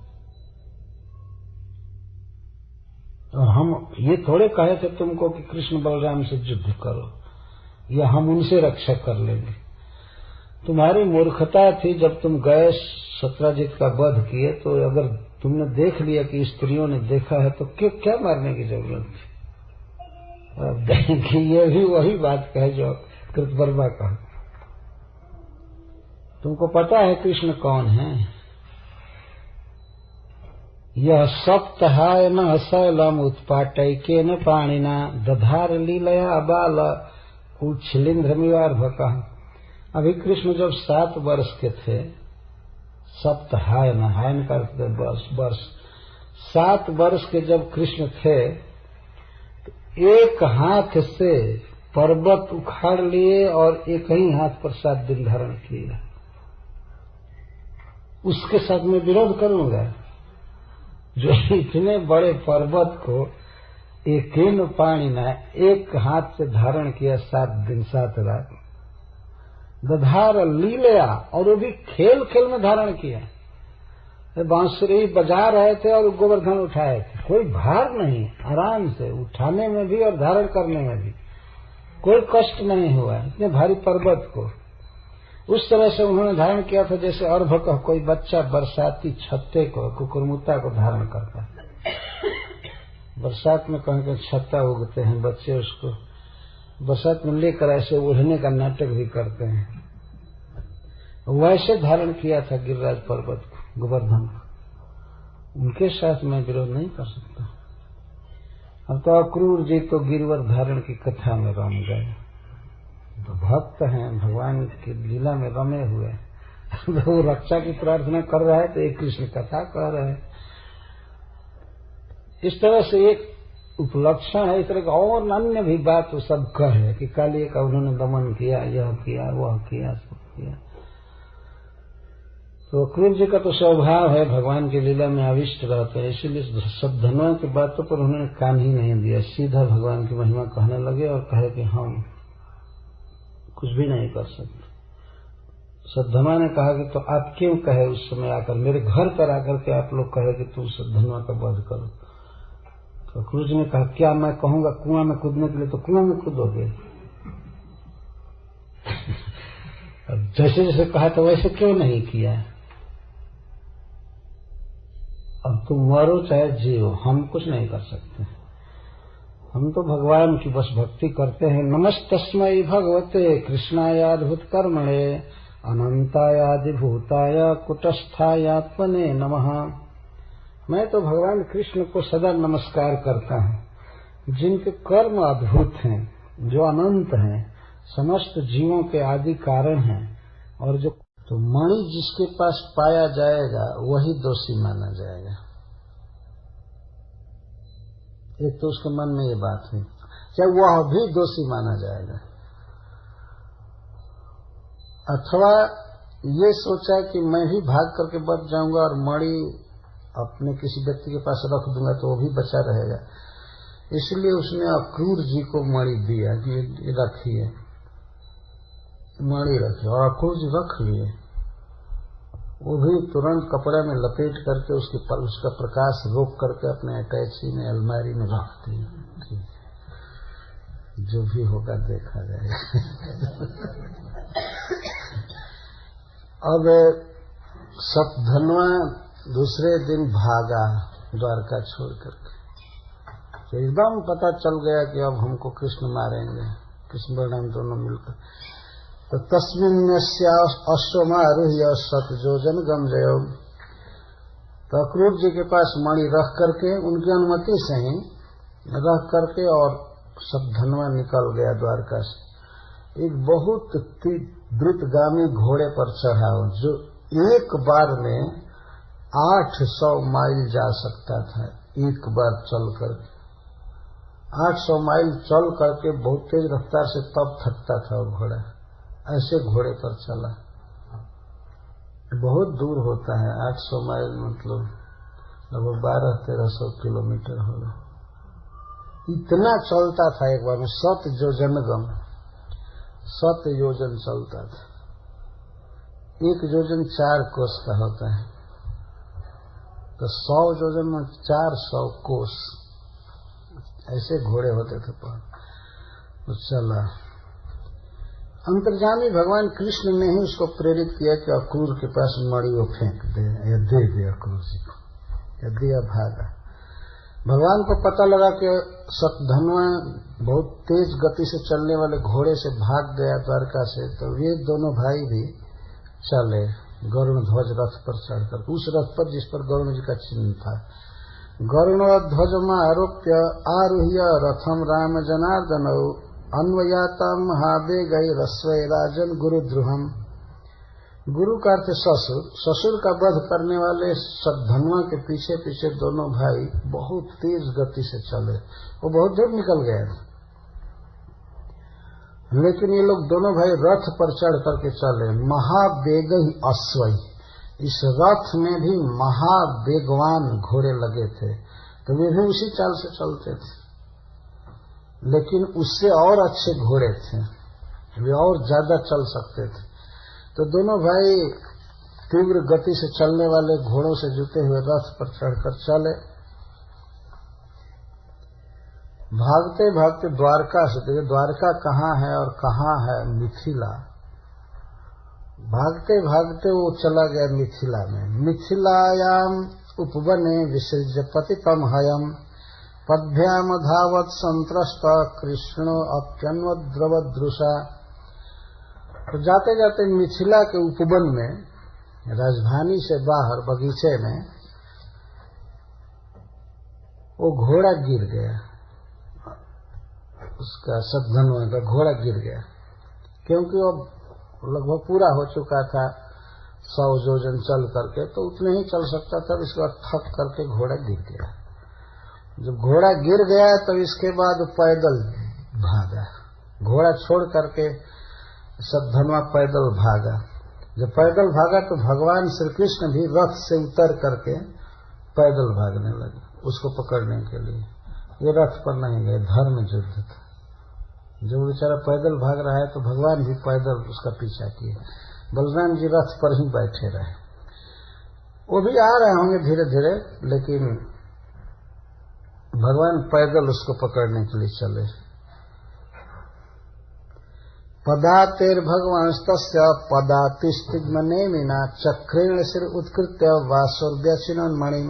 और हम ये थोड़े कहे थे तुमको कि कृष्ण बलराम से युद्ध करो या हम उनसे रक्षा कर लेंगे। तुम्हारी मूर्खता थी जब तुम गए सत्राजित का वध किए, तो अगर तुमने देख लिया कि स्त्रियों ने देखा है तो क्या मारने की जरूरत थी? कि ये भी वही बात कहे जो कृतवर्मा कहा। तुमको पता है कृष्ण कौन है? यह सप्तहाय न शैलम उत्पाटैके न पाणिना दधार लीलया बाल उच्छलिंद्रमिवार्भका। अभी कृष्ण जब 7 वर्ष के थे, सप्तहायन, हायन का वर्ष, 7 वर्ष के जब कृष्ण थे तो एक हाथ से पर्वत उखाड़ लिए और एक ही हाथ पर 7 दिन धारण किए। उसके साथ मैं विरोध करूंगा जो इतने बड़े पर्वत को एक पानी ना एक हाथ से धारण किया 7 दिन 7 रात। दधार लीलया, और वो भी खेल खेल में धारण किया। बांसुरी बजा रहे थे और गोवर्धन उठाए थे, कोई भार नहीं, आराम से उठाने में भी और धारण करने में भी कोई कष्ट नहीं हुआ। इतने भारी पर्वत को उस तरह से उन्होंने धारण किया था जैसे अर्भक कोई बच्चा बरसाती छत्ते को, कुकुरमुत्ता को धारण करता है। बरसात में कहीं कहीं छत्ता उगते हैं, बच्चे उसको बरसात में लेकर ऐसे उड़ने का नाटक भी करते हैं। वैसे धारण किया था गिरिराज पर्वत को, गोवर्धन को। उनके साथ मैं विरोध नहीं कर सकता। अब तो अक्रूर जी तो गिरवर धारण की कथा में रम गए। तो भक्त हैं, भगवान की लीला में रमे हुए। वो रक्षा की प्रार्थना कर रहा है तो एक कृष्ण कथा कह रहे हैं। इस तरह से एक उपलक्षण है। इस तरह का और अन्य भी बात वो सब कहे कि काली का उन्होंने दमन किया, यह किया, वह किया, सब किया। तो अक्रूर जी का तो स्वभाव है भगवान की लीला में आविष्ट रहते हैं, इसीलिए सब धनों की बातों पर उन्होंने कान ही नहीं दिया। सीधा भगवान की महिमा कहने लगे और कहे कि हम कुछ भी नहीं कर सकते। सद्धमा ने कहा कि तो आप क्यों कहे उस समय आकर, मेरे घर पर आकर के आप लोग कहे कि तुम सद्धमा का वध करो। तो अक्रूर जी ने कहा क्या मैं कहूंगा कुआं में कूदने के लिए तो कुआं में कूदोगे? जैसे जैसे कहा था वैसे क्यों नहीं किया? अब तुम मरो चाहे जियो, हम कुछ नहीं कर सकते। हम तो भगवान की बस भक्ति करते हैं। नमस्तस्मै भगवते कृष्णायाद्भुत कर्मणे अनंतायादिभूताय कुटस्थायात्मने नमः। मैं तो भगवान कृष्ण को सदा नमस्कार करता हूँ, जिनके कर्म अद्भुत हैं, जो अनंत हैं, समस्त जीवों के आदि कारण हैं, और जो तो मणि जिसके पास पाया जाएगा वही दोषी माना जाएगा। एक तो उसके मन में ये बात है, क्या वह भी दोषी माना जाएगा, अथवा ये सोचा कि मैं भी भाग करके बच जाऊंगा और मणि अपने किसी व्यक्ति के पास रख दूंगा तो वो भी बचा रहेगा। इसलिए उसने अक्रूर जी को मणि दिया कि रखिए, मणि रखिए, और अक्रूर जी रख लिए। वो भी तुरंत कपड़े में लपेट करके उसका प्रकाश रोक करके अपने अटैची में अलमारी में रख दिए। जो भी होगा देखा जाएगा। अब सतधनवा दूसरे दिन भागा द्वारका छोड़ करके। तो एकदम पता चल गया कि अब हमको कृष्ण मारेंगे, कृष्ण बलराम दोनों मिलकर। तो तस्मिन् अश्वमारूह्य शतयोजन गमजयो। तो अक्रूर जी के पास मणि रख करके उनकी अनुमति से ही रख करके और सतधनवा निकल गया द्वारका से। एक बहुत द्रुतगामी घोड़े पर चढ़ा जो एक बार में 800 माइल जा सकता था, एक बार चल करके 800 माइल चल करके बहुत तेज रफ्तार से तब थकता था वो घोड़ा। ऐसे घोड़े पर चला। बहुत दूर होता है 800 माइल, मतलब लगभग 1200-1300 किलोमीटर होगा। इतना चलता था एक बार में। 7 योजनगम, 7 योजन चलता था। 1 योजन 4 कोस का होता है, तो 100 योजन में 400 कोस, ऐसे घोड़े होते थे। तो चला। अंतर्यामी भगवान कृष्ण ने ही उसको प्रेरित किया कि अक्रूर के पास मणि वो फेंक दे या दे दे अक्रूर जी को, या दिया। भागा। भगवान को पता लगा कि सतधनवा बहुत तेज गति से चलने वाले घोड़े से भाग गया द्वारका से, तो ये दोनों भाई भी चले गरुण ध्वज रथ पर चढ़कर, उस रथ पर जिस पर गरुण जी का चिन्ह था। गरुण ध्वज आरोप्य आरुह्य रथम राम जनार्दन अन्वयाता महावेगई रस्वै राजन गुरुद्रुहम। गुरु का अर्थ ससुर, ससुर का वध करने वाले सतधनवा के पीछे पीछे दोनों भाई बहुत तेज गति से चले। वो बहुत दूर निकल गए, लेकिन ये लोग दोनों भाई रथ पर चढ़ करके चले। महावेगई अश्वई, इस रथ में भी महावेगवान घोड़े लगे थे, तो वे भी उसी चाल से चलते थे, लेकिन उससे और अच्छे घोड़े थे, वे और ज्यादा चल सकते थे। तो दोनों भाई तीव्र गति से चलने वाले घोड़ों से जुटे हुए रथ पर चढ़कर चले। भागते भागते द्वारका से, देखिए द्वारका कहाँ है और कहाँ है मिथिला। भागते भागते वो चला गया मिथिला में। मिथिलायाम उपवने विसृज्य पतितम हयम पद्भ्याम धावत संत्रस्त कृष्ण अप्यन्वद्रवदृशा। तो जाते जाते मिथिला के उपवन में, राजधानी से बाहर बगीचे में, वो घोड़ा गिर गया। उसका सतधनवा का घोड़ा गिर गया, क्योंकि वो लगभग पूरा हो चुका था 100 योजन चल करके, तो उतने ही चल सकता था। इसके बाद थक करके घोड़ा गिर गया। जब घोड़ा गिर गया तब इसके बाद पैदल भागा। घोड़ा छोड़ करके सतधनवा पैदल भागा। जब पैदल भागा तो भगवान श्री कृष्ण भी रथ से उतर करके पैदल भागने लगे उसको पकड़ने के लिए। ये रथ पर नहीं गए, धर्म युद्ध था। जब बेचारा पैदल भाग रहा है तो भगवान भी पैदल उसका पीछा किए। बलराम जी रथ पर ही बैठे रहे। वो भी आ रहे होंगे धीरे धीरे, लेकिन भगवान पैदल उसको पकड़ने के लिए चले। पदातेर भगवानस्तस्य पदातिस्तिग्मनेमिना चक्रेण सिर उत्कृत्य वासोर्व्यचिनन मणि।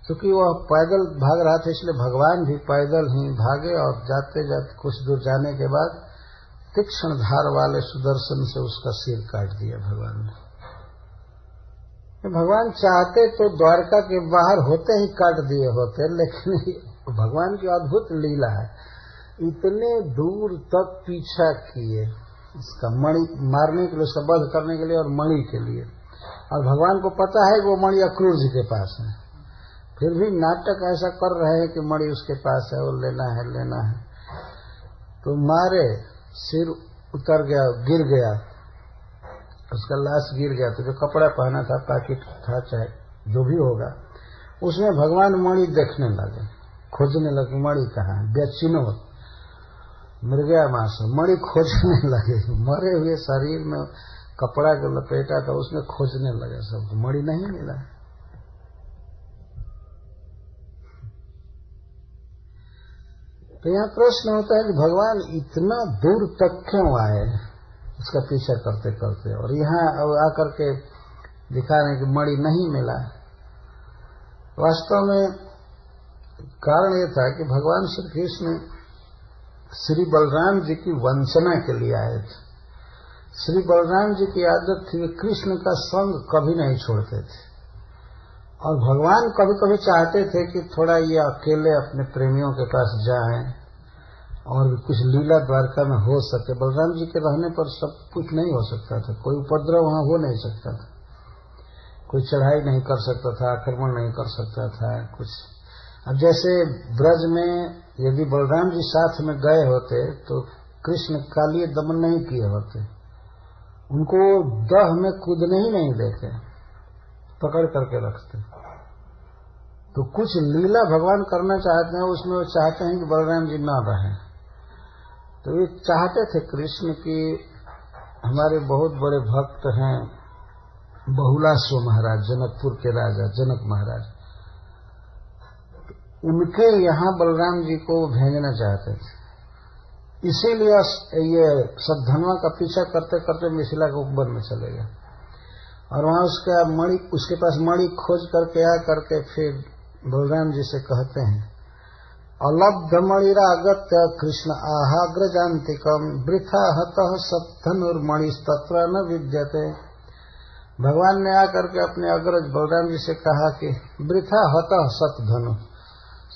क्योंकि वह पैदल भाग रहा था, इसलिए भगवान भी पैदल ही भागे और जाते जाते कुछ दूर जाने के बाद तीक्ष्ण धार वाले सुदर्शन से उसका सिर काट दिया भगवान ने। भगवान चाहते तो द्वारका के बाहर होते ही काट दिए होते, लेकिन भगवान की अद्भुत लीला है। इतने दूर तक पीछा किए इसका मणि मारने के लिए, उसका वध करने के लिए और मणि के लिए, और भगवान को पता है कि वो मणि अक्रूर जी के पास है, फिर भी नाटक ऐसा कर रहे हैं कि मणि उसके पास है, वो लेना है लेना है। तो मारे, सिर उतर गया, गिर गया, उसका लाश गिर गया। तो जो कपड़ा पहना था, पैकेट था, चाहे जो भी होगा, उसमें भगवान मणि देखने लगे, खोजने लगे मणि कहाँ है, बेचिनो मृगया मास मणि खोजने लगे, मरे हुए शरीर में कपड़ा के लपेटा था उसमें खोजने लगे सब, मणि नहीं मिला। तो यहाँ प्रश्न होता है कि भगवान इतना दूर तक क्यों आए उसका पीछा करते करते, और यहाँ आकर के दिखा रहे कि मणि नहीं मिला। वास्तव में कारण ये था कि भगवान श्री कृष्ण श्री बलराम जी की वंचना के लिए आए थे। श्री बलराम जी की आदत थी वे कृष्ण का संग कभी नहीं छोड़ते थे, और भगवान कभी कभी चाहते थे कि थोड़ा ये अकेले अपने प्रेमियों के पास जाएं और कुछ लीला द्वारका में हो सके। बलराम जी के रहने पर सब कुछ नहीं हो सकता था, कोई उपद्रव वहां हो नहीं सकता था, कोई चढ़ाई नहीं कर सकता था, आक्रमण नहीं कर सकता था कुछ। अब जैसे ब्रज में यदि बलराम जी साथ में गए होते तो कृष्ण कालिय दमन नहीं किए होते, उनको दह में कूदने ही नहीं देते, पकड़ करके रखते। तो कुछ लीला भगवान करना चाहते हैं, उसमें वो चाहते हैं कि बलराम जी ना रहे। तो ये चाहते थे कृष्ण की, हमारे बहुत बड़े भक्त हैं बहुलास्व महाराज, जनकपुर के राजा जनक महाराज, उनके यहाँ बलराम जी को भेजना चाहते थे। इसीलिए ये सद्धनवा का पीछा करते करते मिथिला के उपवन में चले गए, और वहां उसके पास मणि खोज करके आ करके फिर बलराम जी से कहते हैं, अलब्ध मणिरागत्य कृष्ण आहाग्रजान्तिकम वृथा हतः सद्धनुर्मणिस्तत्र न विद्यते। भगवान ने आकर के अपने अग्रज बलराम जी से कहा कि वृथा हतः सतधनु,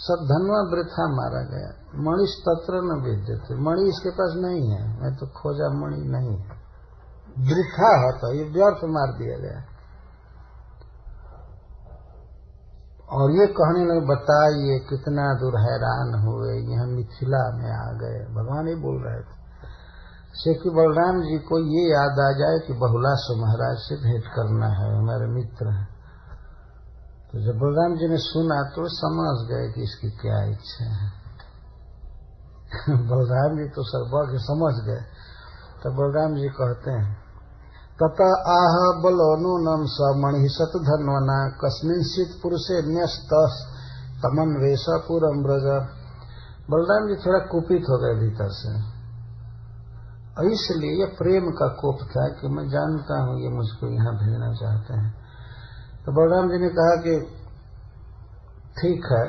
सद्धनुआ वृथा मारा गया, मणिस्तत्र न विद्यते, मणि इसके पास नहीं है, मैं तो खोजा मणि नहीं है, वृथा हतः, ये व्यर्थ मार दिया गया। और ये कहने लगे बताइए कितना दूर हैरान हुए, यहाँ मिथिला में आ गए। भगवान ही बोल रहे थे से कि बलराम जी को ये याद आ जाए कि बहुलास्व महाराज से भेंट करना है, हमारे मित्र हैं। तो जब बलराम जी ने सुना तो समझ गए कि इसकी क्या इच्छा है। बलराम जी तो सर्वज्ञ समझ गए। तो बलराम जी कहते हैं, तत आह बलो नूनम स मणि सतधन्वना कस्मिंश्चित् पुरुषे न्यस्त तमन्वेष पुरम ब्रज। बलराम जी थोड़ा कुपित हो गए भीतर से, इसलिए ये प्रेम का कोप था कि मैं जानता हूं ये मुझको यहाँ भेजना चाहते हैं। तो बलराम जी ने कहा कि ठीक है,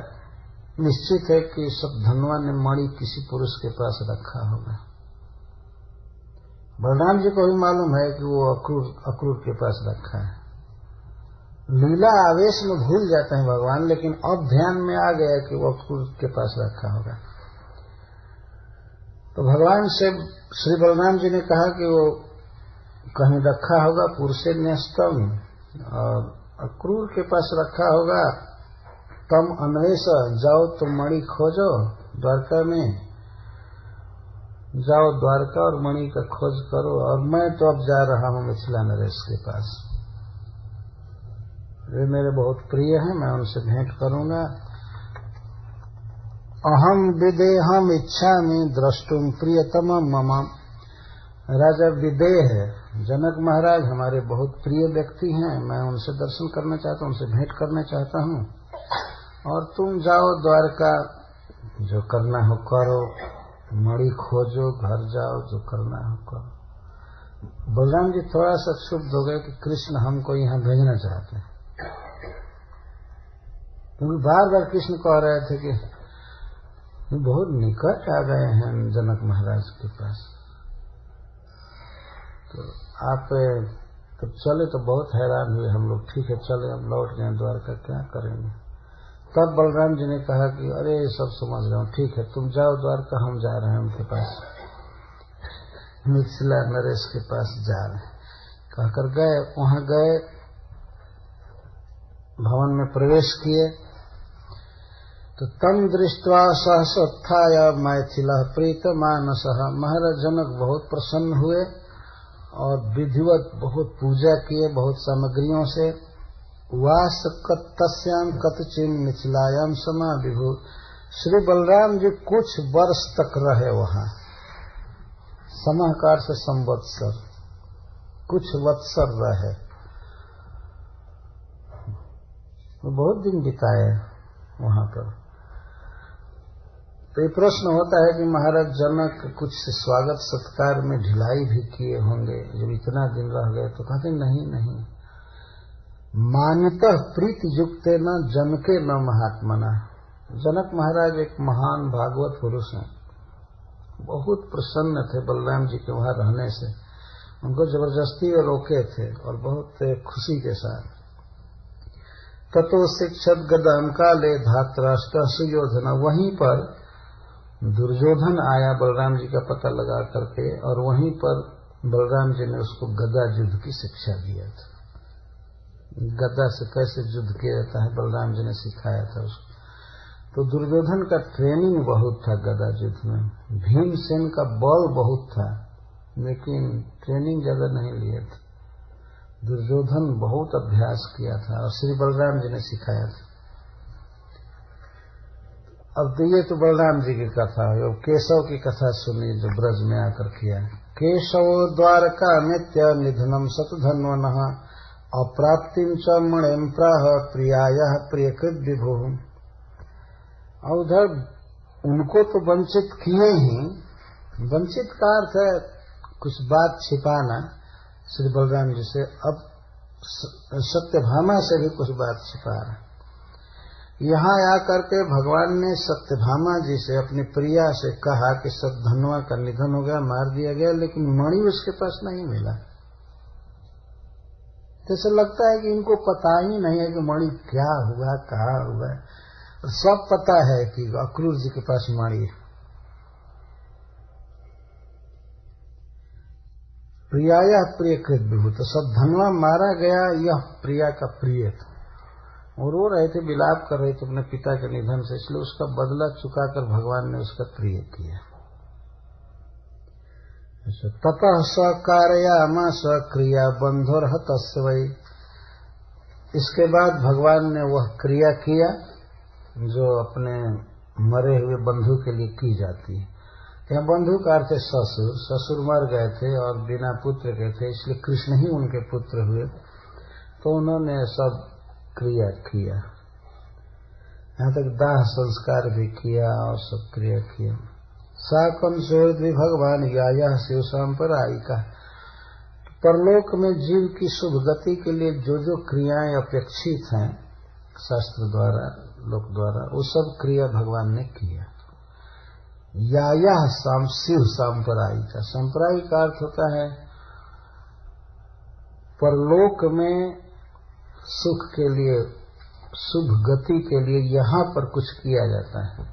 निश्चित है कि सतधन्वा ने मणि किसी पुरुष के पास रखा होगा। बलराम जी को भी मालूम है कि वो अक्रूर के पास रखा है। लीला आवेश में भूल जाते हैं भगवान, लेकिन अब ध्यान में आ गया कि वो अक्रूर के पास रखा होगा। तो भगवान से श्री बलराम जी ने कहा कि वो कहीं रखा होगा पुरुषे न्यस्तम, और अक्रूर के पास रखा होगा। तम अन्वेष, जाओ तुम मणि खोजो, द्वारका में जाओ, द्वारका और मणि का खोज करो, और मैं तो अब जा रहा हूं मिथिला नरेश के पास, वे मेरे बहुत प्रिय हैं, मैं उनसे भेंट करूंगा। अहम विदेहम इच्छामि द्रष्टुम प्रियतमम मम। राजा विदेह है, जनक महाराज हमारे बहुत प्रिय व्यक्ति हैं, मैं उनसे दर्शन करना चाहता हूं, उनसे भेंट करना चाहता हूं, और तुम जाओ द्वारका, जो करना हो करो, मणि खोजो, घर जाओ, जो करना हो करो। बलराम जी थोड़ा सा क्षुब्ध हो गए कि कृष्ण हमको यहाँ भेजना चाहते हैं, क्योंकि बार बार कृष्ण कह रहे थे कि बहुत निकट आ गए हैं जनक महाराज के पास, तो आप तो चले। तो बहुत हैरान हुए हम लोग, ठीक है चले, हम लौट गए द्वारका, क्या करेंगे। तब बलराम जी ने कहा कि अरे सब समझ रहा हूं, ठीक है तुम जाओ द्वारका, हम जा रहे हैं उनके पास, मिथिला नरेश के पास जा रहे हैं। कहकर गए, वहां गए, भवन में प्रवेश किए। तो तम दृष्ट्वा सहसोत्थाय मैथिलः प्रीतमानसः। महाराज जनक बहुत प्रसन्न हुए और विधिवत बहुत पूजा किए, बहुत सामग्रियों से। वास तस्याम कतचिन मिथिलायाम समा विभु। श्री बलराम जी कुछ वर्ष तक रहे वहां, समाकार से संवत्सर, कुछ वत्सर रहे, बहुत दिन बिताए वहां पर। तो ये प्रश्न होता है कि महाराज जनक कुछ स्वागत सत्कार में ढिलाई भी किए होंगे जब इतना दिन रह गए। तो कहते नहीं, मानतः प्रीति युक्ते न जनके न महात्मना। जनक महाराज एक महान भागवत पुरुष हैं, बहुत प्रसन्न थे बलराम जी के वहां रहने से, उनको जबरदस्ती रोके थे और बहुत खुशी के साथ। ततो शिक्षत गदाम काले धातराष्ट्र सुयोधन, वहीं पर दुर्योधन आया बलराम जी का पता लगा करके, और वहीं पर बलराम जी ने उसको गदा युद्ध की शिक्षा दिया था। गदा से कैसे युद्ध किया जाता है बलराम जी ने सिखाया था उसको। तो दुर्योधन का ट्रेनिंग बहुत था गदा युद्ध में, भीमसेन का बल बहुत था लेकिन ट्रेनिंग ज्यादा नहीं लिए थे। दुर्योधन बहुत अभ्यास किया था और श्री बलराम जी ने सिखाया था। अब तो ये तो बलराम जी की कथा है। अब केशव की कथा सुनी जो ब्रज में आकर किया। केशव द्वारका नित्य निधनम शतधन्वनः अप्राप्तिम च मणिम प्राह प्रियायः प्रियकृत विभु। और उधर उनको तो वंचित किए ही, वंचित का अर्थ है कुछ बात छिपाना श्री बलराम जी से। अब सत्यभामा से भी कुछ बात छिपा रहा। यहाँ आकर के भगवान ने सत्यभामा जी से, अपनी प्रिया से कहा कि शतधन्वा का निधन हो गया, मार दिया गया, लेकिन मणि उसके पास नहीं मिला। जैसे लगता है कि इनको पता ही नहीं है कि मणि क्या हुआ, कहाँ हुआ। सब पता है कि अक्रूर जी के पास मणि है। प्रियाया प्रियकृत विभु, तो शतधन्वा मारा गया, यह प्रिया का प्रिय था। और रो रहे थे, विलाप कर रहे थे अपने पिता के निधन से, इसलिए उसका बदला चुकाकर भगवान ने उसका प्रिय किया। ततः स कारयामा स क्रिया बंधुर्हत वै। इसके बाद भगवान ने वह क्रिया किया जो अपने मरे हुए बंधु के लिए की जाती है। यहाँ बंधु का अर्थ ससुर, ससुर मर गए थे और बिना पुत्र के थे, इसलिए कृष्ण ही उनके पुत्र हुए, तो उन्होंने सब क्रिया किया। यहाँ तक दाह संस्कार भी किया और सब क्रिया किया। साकम सोर्द्वी भगवान या शिव सांपरायिका। परलोक में जीव की शुभ गति के लिए जो जो क्रियाएं अपेक्षित हैं शास्त्र द्वारा, लोक द्वारा, वो सब क्रिया भगवान ने किया। या शिव सांपरायिका। सांपरायिक का अर्थ होता है परलोक में सुख के लिए, शुभ गति के लिए यहाँ पर कुछ किया जाता है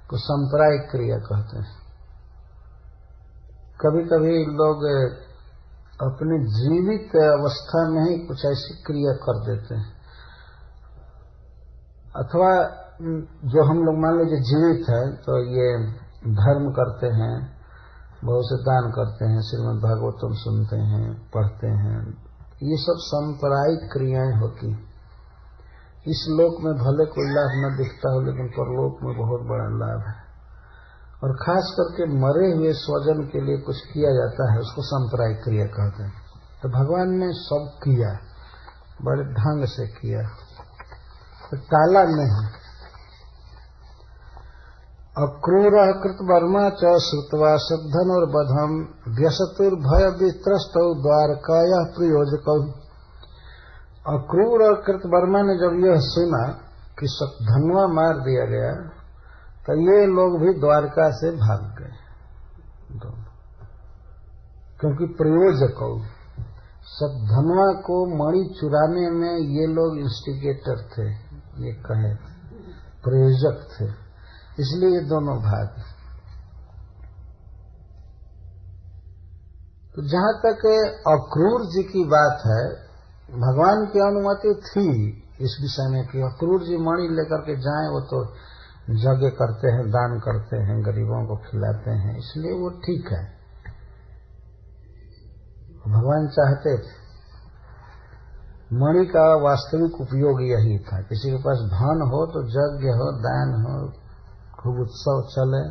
तो सांप्रदायिक क्रिया कहते हैं। कभी कभी लोग अपने जीवित अवस्था में ही कुछ ऐसी क्रिया कर देते हैं, अथवा जो हम लोग मान लीजिए जीवित है तो ये धर्म करते हैं, बहुत से दान करते हैं, श्रीमद् भागवतम सुनते हैं, पढ़ते हैं, ये सब सांप्रदायिक क्रियाएं होती। इस लोक में भले कोई लाभ न दिखता हो लेकिन परलोक में बहुत बड़ा लाभ है। और खास करके मरे हुए स्वजन के लिए कुछ किया जाता है, उसको सांप्रदायिक क्रिया कहते हैं। तो भगवान ने सब किया, बड़े ढंग से किया, तो टाला नहीं। अक्रूर कृतवर्मा च श्रुत्वा शतधन और बधम व्यसतुर्भय वित्रस्त द्वारकाया प्रयोजक। अक्रूर और कृतवर्मा ने जब यह सुना कि शतधन्वा मार दिया गया तो ये लोग भी द्वारका से भाग गए, क्योंकि प्रयोजक शतधन्वा को मणि चुराने में ये लोग इंस्टिगेटर थे, ये कहे प्रयोजक थे, इसलिए ये दोनों भाग। तो जहां तक अक्रूर जी की बात है, भगवान की अनुमति थी इस विषय में कि अक्रूर जी मणि लेकर के जाएं, वो तो यज्ञ करते हैं, दान करते हैं, गरीबों को खिलाते हैं, इसलिए वो ठीक है, भगवान चाहते थे। मणि का वास्तविक उपयोग यही था, किसी के पास धन हो तो यज्ञ हो, दान हो, खूब उत्सव चले,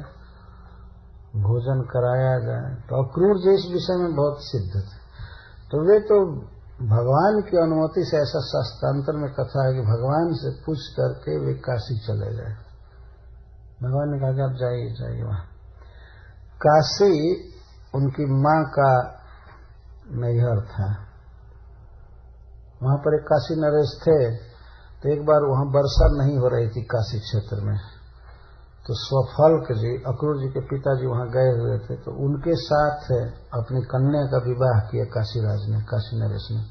भोजन कराया जाए। तो अक्रूर जी इस विषय में बहुत सिद्ध थे। तो वे तो भगवान की अनुमति से, ऐसा शास्त्रांतर में कथा है कि भगवान से पूछ करके वे काशी चले गए। भगवान ने कहा कि आप जाइए जाइए वहां। काशी उनकी मां का नैहर था। वहां पर एक काशी नरेश थे। तो एक बार वहां वर्षा नहीं हो रही थी काशी क्षेत्र में, तो स्वफल्क जी, अक्रूर जी के पिताजी वहां गए हुए थे। तो उनके साथ अपनी कन्या का विवाह किया काशीराज ने, काशी नरेश ने।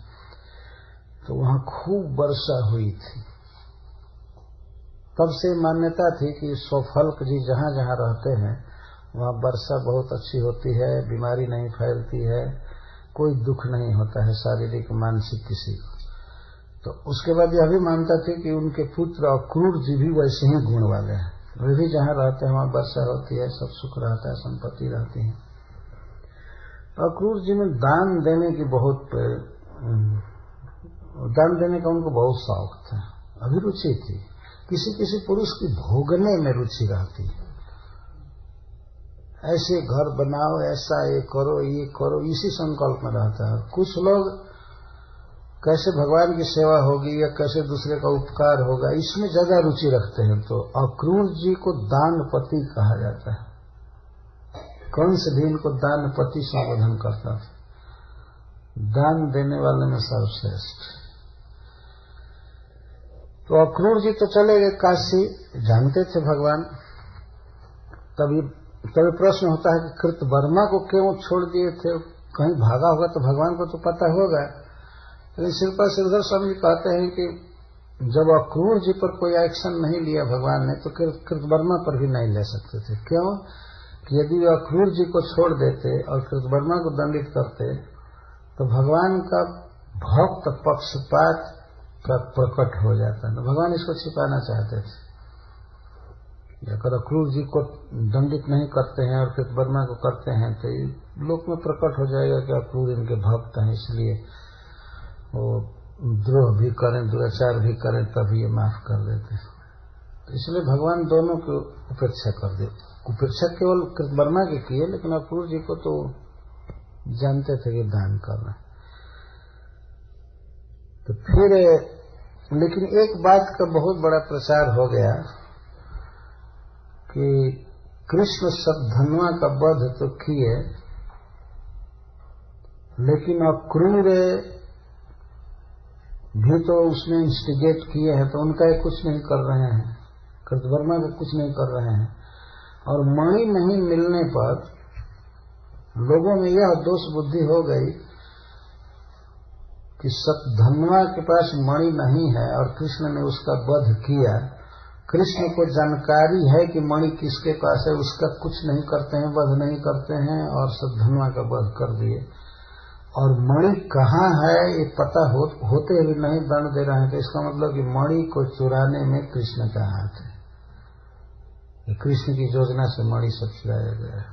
तो वहां खूब वर्षा हुई थी। तब से मान्यता थी कि स्वफल्क जी जहां जहां रहते हैं वहां वर्षा बहुत अच्छी होती है, बीमारी नहीं फैलती है, कोई दुख नहीं होता है शारीरिक मानसिक किसी को। तो उसके बाद यह भी मानता थी कि उनके पुत्र अक्रूर जी भी वैसे ही गुण वाले हैं। वे भी जहां रहते हैं वहां वर्षा होती है, सब सुख रहता है, संपत्ति रहती है। अक्रूर जी में दान देने की दान देने का उनको बहुत शौक था, अभिरुचि थी। किसी किसी पुरुष की भोगने में रुचि रहती है, ऐसे घर बनाओ, ऐसा ये करो, इसी संकल्प में रहता है। कुछ लोग कैसे भगवान की सेवा होगी या कैसे दूसरे का उपकार होगा, इसमें ज्यादा रुचि रखते हैं। तो अक्रूर जी को दानपति कहा जाता है। कंस भी इनको दानपति संबोधन करता था, दान देने वाले में सर्वश्रेष्ठ। तो अक्रूर जी तो चले गए काशी, जानते थे भगवान। तभी प्रश्न होता है कि कृतवर्मा को क्यों छोड़ दिए थे? कहीं भागा होगा तो भगवान को तो पता होगा। लेकिन श्रीपाद श्रीधर स्वामी जी कहते हैं कि जब अक्रूर जी पर कोई एक्शन नहीं लिया भगवान ने, तो कृतवर्मा पर भी नहीं ले सकते थे। क्यों? कि यदि वे अक्रूर जी को छोड़ देते और कृतवर्मा को दंडित करते तो भगवान का भक्त पक्षपात प्रकट हो जाता है। तो भगवान इसको छिपाना चाहते थे। अगर अक्रूर जी को दंडित नहीं करते हैं और कृतवर्मा को करते हैं तो लोक में प्रकट हो जाएगा कि अक्रूर इनके भक्त हैं, इसलिए वो द्रोह भी करें, दुराचार भी करें, तभी ये माफ कर देते। तो इसलिए भगवान दोनों को उपेक्षा कर देते। उपेक्षा केवल कृतवर्मा की किए, लेकिन अक्रूर जी को तो जानते थे कि दान कर रहे। तो फिर लेकिन एक बात का बहुत बड़ा प्रचार हो गया कि कृष्ण सद्धन्वा का वध तो किए, लेकिन अक्रूर भी तो उसने इंस्टिगेट किए हैं, तो उनका ये कुछ नहीं कर रहे हैं, कृतवर्मा को कुछ नहीं कर रहे हैं। और मणि नहीं मिलने पर लोगों में यह दोष बुद्धि हो गई कि सद्धन्वा के पास मणि नहीं है और कृष्ण ने उसका वध किया। कृष्ण को जानकारी है कि मणि किसके पास है, उसका कुछ नहीं करते हैं, वध नहीं करते हैं, और सद्धन्वा का वध कर दिए। और मणि कहाँ है ये पता होते हुए नहीं दंड दे रहे हैं। तो इसका मतलब कि मणि को चुराने में कृष्ण का हाथ है। कृष्ण की योजना से मणि सब चुराया गया है।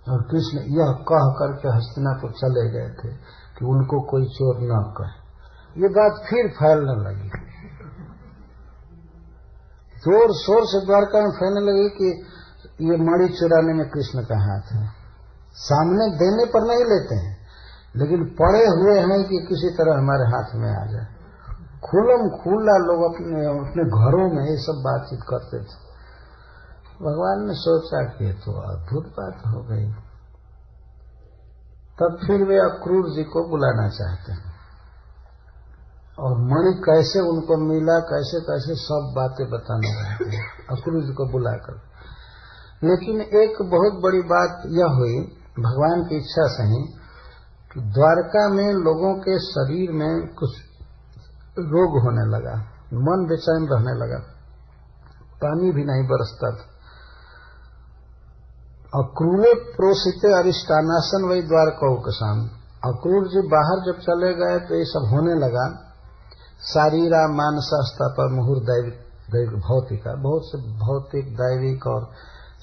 और कृष्ण यह कह करके हस्तिनापुर चले गए थे कि उनको कोई चोर न कहे। ये बात फिर फैलने लगी, जोर शोर से द्वारका में फैलने लगी कि ये मणि चुराने में कृष्ण का हाथ है। सामने देने पर नहीं लेते हैं, लेकिन पड़े हुए हैं कि किसी तरह हमारे हाथ में आ जाए। खुलम खुला लोग अपने घरों में ये सब बातचीत करते थे। भगवान ने सोचा कि ये तो अद्भुत बात हो गई। तब फिर वे अक्रूर जी को बुलाना चाहते हैं और मणि कैसे उनको मिला, कैसे कैसे सब बातें बताना चाहते हैं अक्रूर जी को बुलाकर। लेकिन एक बहुत बड़ी बात यह हुई भगवान की इच्छा से ही कि द्वारका में लोगों के शरीर में कुछ रोग होने लगा, मन बेचैन रहने लगा, पानी भी नहीं बरसता था। अक्रूरे प्रोसिते अरिष्टानासन वही द्वारका के साम। अक्रूर जी बाहर जब चले गए तो ये सब होने लगा। शारीरा मानसास्था पर मुहूर्त दैविक भौतिका, बहुत से भौतिक दैविक और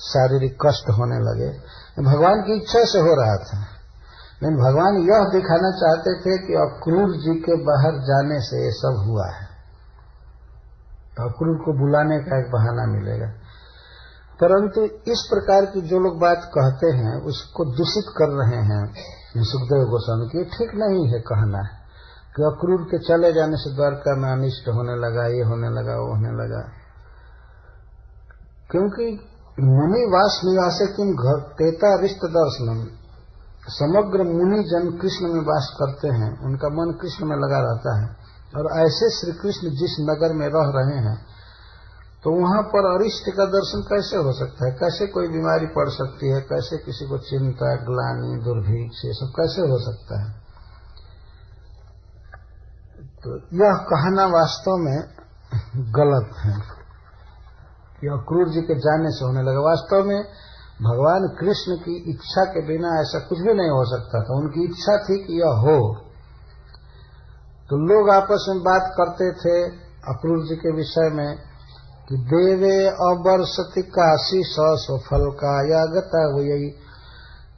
शारीरिक कष्ट होने लगे। भगवान की इच्छा से हो रहा था, लेकिन भगवान यह दिखाना चाहते थे कि अक्रूर जी के बाहर जाने से ये सब हुआ है। तो अक्रूर को बुलाने का एक बहाना मिलेगा। परंतु इस प्रकार की जो लोग बात कहते हैं उसको दूषित कर रहे हैं सुखदेव गोस्वामी की, ठीक नहीं है कहना कि अक्रूर के चले जाने से द्वारका में अनिष्ट होने लगा, ये होने लगा, वो होने लगा। क्योंकि मुनि वास निवासे किम घटेता रिष्ट दर्शनम, समग्र मुनि जन कृष्ण में वास करते हैं, उनका मन कृष्ण में लगा रहता है, और ऐसे श्री कृष्ण जिस नगर में रह रहे हैं तो वहां पर अरिष्ट का दर्शन कैसे हो सकता है? कैसे कोई बीमारी पड़ सकती है? कैसे किसी को चिंता, ग्लानि, दुर्भिक्ष, ये सब कैसे हो सकता है? तो यह कहना वास्तव में गलत है कि अक्रूर जी के जाने से होने लगा। वास्तव में भगवान कृष्ण की इच्छा के बिना ऐसा कुछ भी नहीं हो सकता था। उनकी इच्छा थी कि यह हो। तो लोग आपस में बात करते थे अक्रूर जी के विषय में कि देवे अवर्षति काशी सफल का यागता वही।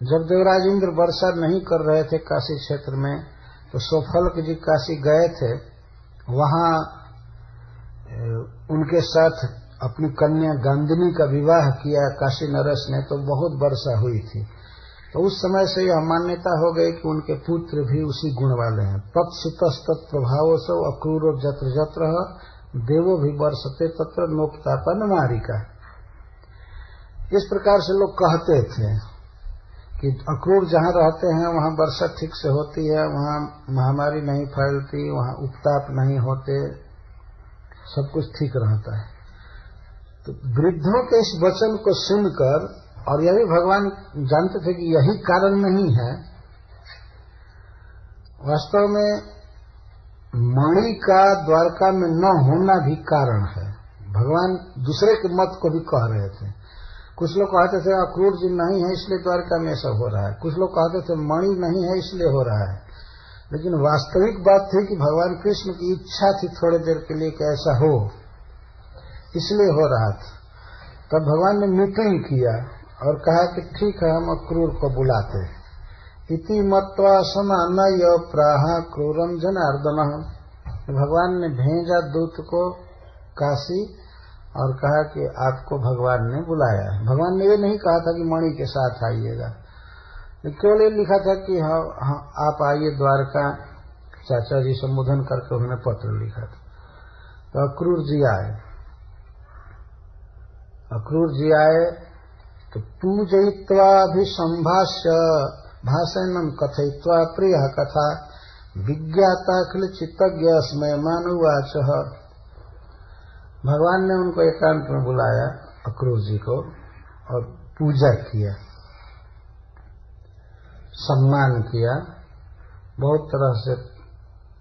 जब देवराज इंद्र वर्षा नहीं कर रहे थे काशी क्षेत्र में, तो सोफल्क जी काशी गए थे, वहां उनके साथ अपनी कन्या गांधिनी का विवाह किया काशी नरेश ने, तो बहुत वर्षा हुई थी। तो उस समय से यह मान्यता हो गई कि उनके पुत्र भी उसी गुण वाले हैं। तत्सुतस्तत् प्रभावो सौ अक्रूरो जत्र जत्र देवो भी वर्षते तत्र नोपतापन मारिका। इस प्रकार से लोग कहते थे कि अक्रूर जहां रहते हैं वहां वर्षा ठीक से होती है, वहां महामारी नहीं फैलती, वहां उपताप नहीं होते, सब कुछ ठीक रहता है। तो वृद्धों के इस वचन को सुनकर, और यही भगवान जानते थे कि यही कारण नहीं है, वास्तव में मणि का द्वारका में न होना भी कारण है। भगवान दूसरे के मत को भी कह रहे थे। कुछ लोग कहते थे अक्रूर जी नहीं है इसलिए द्वारका में ऐसा हो रहा है, कुछ लोग कहते थे मणि नहीं है इसलिए हो रहा है। लेकिन वास्तविक बात थी कि भगवान कृष्ण की इच्छा थी थोड़ी देर के लिए कि ऐसा हो, इसलिए हो रहा था। तब भगवान ने मीटिंग किया और कहा कि ठीक है, हम अक्रूर को बुलाते हैं। इति मत्वा समानय प्राहा क्रूरम जनार्दन। भगवान ने भेजा दूत को काशी और कहा कि आपको भगवान ने बुलाया है। भगवान ने ये नहीं कहा था कि मणि के साथ आइएगा, केवल ये लिखा था कि हाँ आप आइए द्वारका। चाचा जी संबोधन करके उन्होंने पत्र लिखा था। तो अक्रूर जी आए। अक्रूर जी आए तो पूजयित्वा अभिसंभाष्य भाषणम कथयित्वा प्रिय कथा विज्ञाता अखिल चित्तज्ञ स्मय मानुवाच। भगवान ने उनको एकांत में बुलाया अक्रूर जी को और पूजा किया, सम्मान किया, बहुत तरह से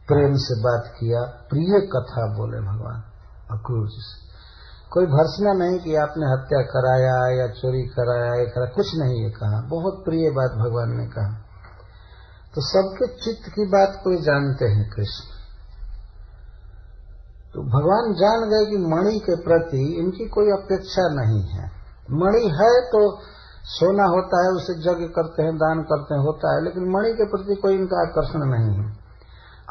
प्रेम से बात किया, प्रिय कथा बोले भगवान अक्रूर जी से। कोई भर्सना नहीं कि आपने हत्या कराया या चोरी कराया, ये करा, कुछ नहीं ये कहा। बहुत प्रिय बात भगवान ने कहा। तो सबके चित्त की बात कोई जानते हैं कृष्ण। तो भगवान जान गए कि मणि के प्रति इनकी कोई अपेक्षा नहीं है। मणि है तो सोना होता है, उसे यज्ञ करते हैं, दान करते हैं, होता है, लेकिन मणि के प्रति कोई इनका आकर्षण नहीं है।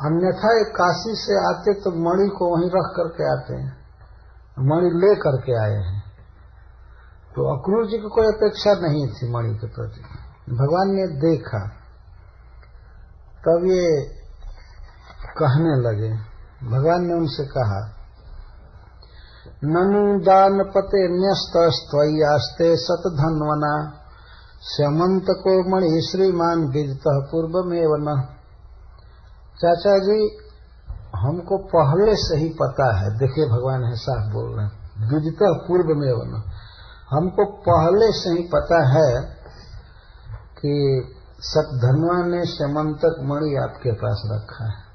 अन्यथा एक काशी से आते तो मणि को वहीं रख करके आते हैं, मणि ले करके आए हैं। तो अक्रूर जी को कोई अपेक्षा नहीं थी मणि के प्रति। भगवान ने देखा तब ये कहने लगे। भगवान ने उनसे कहा ननु दान पते न्यस्तस्त्वय्यास्ते सतधन्वना स्यमंत को मणि श्रीमान विदितः पूर्वमेव न। चाचा जी हमको पहले से ही पता है, देखिए भगवान है साफ बोल रहे हैं, विदितः पूर्वमेव न, हमको पहले से ही पता है कि सतधन्वा ने स्यमंतक मणि आपके पास रखा है।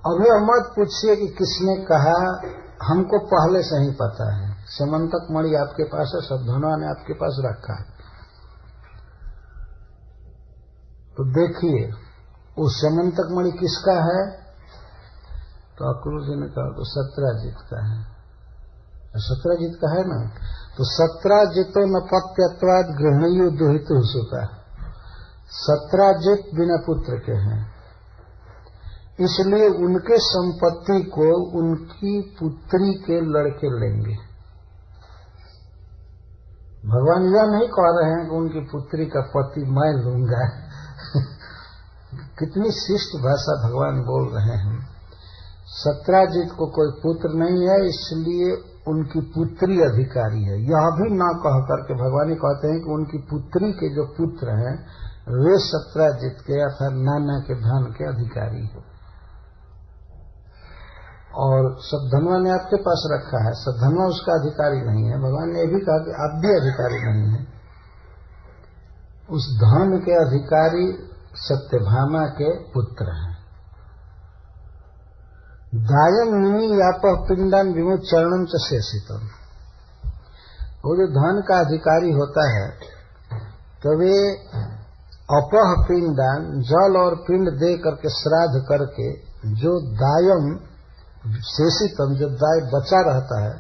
अभी मत पूछिए कि किसने कहा, हमको पहले से ही पता है स्यमंतक मणि आपके पास है, सतधन्वा ने आपके पास रखा है। तो देखिए वो स्यमंतक मणि किसका है? तो अक्रूर जी ने कहा तो सत्राजित का है। सत्राजित का है ना, तो सत्राजितो न पत्यत्वाद गृहणीयु दुहितु सुता। सत्राजित बिना पुत्र के हैं, इसलिए उनके संपत्ति को उनकी पुत्री के लड़के लेंगे। भगवान यह नहीं कह रहे हैं कि उनकी पुत्री का पति मैं लूंगा। कितनी शिष्ट भाषा भगवान बोल रहे हैं। सत्राजित को कोई पुत्र नहीं है, इसलिए उनकी पुत्री अधिकारी है। यह भी ना कह करके भगवान कहते हैं कि उनकी पुत्री के जो पुत्र हैं वे सत्राजित के अर्थात नाना के धन के अधिकारी हैं। और सद्धनवा ने आपके पास रखा है, सद्धनवा उसका अधिकारी नहीं है। भगवान ने भी कहा कि आप भी अधिकारी नहीं है। उस धन के अधिकारी सत्यभामा के पुत्र हैं। दायम मुनि याप पिंडन विमुच चरणम च शेषितम। वो जो धन का अधिकारी होता है तो वे अपह पिंडान जल और पिंड दे करके श्राद्ध करके जो दायम शेषितम जो दाय बचा रहता है,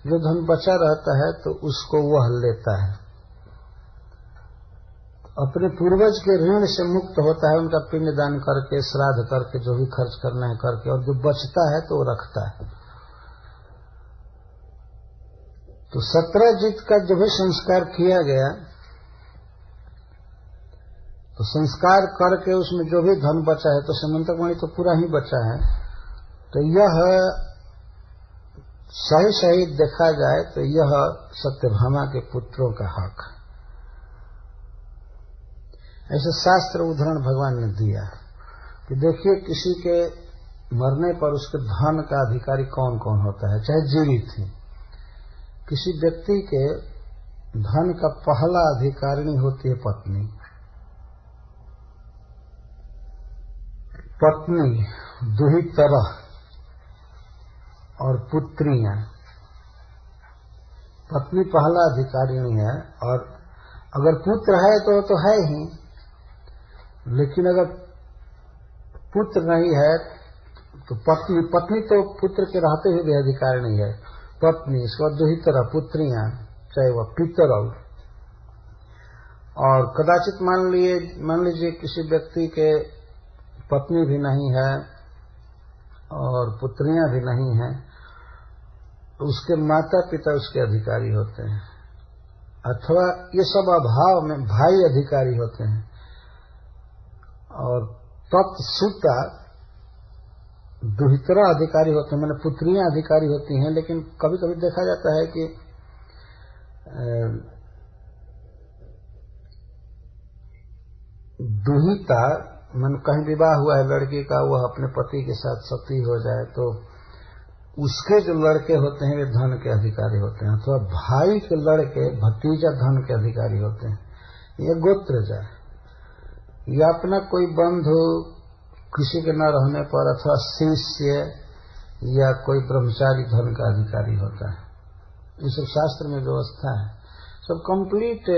जो धन बचा रहता है तो उसको वह लेता है, अपने पूर्वज के ऋण से मुक्त होता है। उनका पिंड दान करके श्राद्ध करके जो भी खर्च करना है करके, और जो बचता है तो वो रखता है। तो सत्रजित का जो भी संस्कार किया गया तो संस्कार करके उसमें जो भी धन बचा है, तो समंतक मणि तो पूरा ही बचा है, तो यह सही सही देखा जाए तो यह सत्यभामा के पुत्रों का हक है। ऐसे शास्त्र उदाहरण भगवान ने दिया कि देखिए किसी के मरने पर उसके धन का अधिकारी कौन कौन होता है, चाहे जीवित ही। किसी व्यक्ति के धन का पहला अधिकारिणी होती है पत्नी। पत्नी, दुहितरा और पुत्रियां। पत्नी पहला अधिकारिणी है, और अगर पुत्र है तो है ही, लेकिन अगर पुत्र नहीं है तो पत्नी तो पुत्र के रहते हुए भी अधिकारिणी है। पत्नी, इसके बाद दुहितरा, पुत्रियां, चाहे वह पितरल। और कदाचित मान लीजिए किसी व्यक्ति के पत्नी भी नहीं है और पुत्रियां भी नहीं हैं, तो उसके माता पिता उसके अधिकारी होते हैं, अथवा ये सब अभाव में भाई अधिकारी होते हैं। और तत्सुता दुहितरा अधिकारी होते हैं, मैंने पुत्रियां अधिकारी होती हैं। लेकिन कभी कभी देखा जाता है कि दुहिता मन कहीं विवाह हुआ है लड़की का, वह अपने पति के साथ सती हो जाए तो उसके जो लड़के होते हैं वे धन के अधिकारी होते हैं, अथवा भाई के लड़के भतीजा धन के अधिकारी होते हैं। ये गोत्रजा या अपना कोई बंधु किसी के न रहने पर अथवा शिष्य या कोई ब्रह्मचारी धन का अधिकारी होता है। ये सब शास्त्र में व्यवस्था है, सब कंप्लीट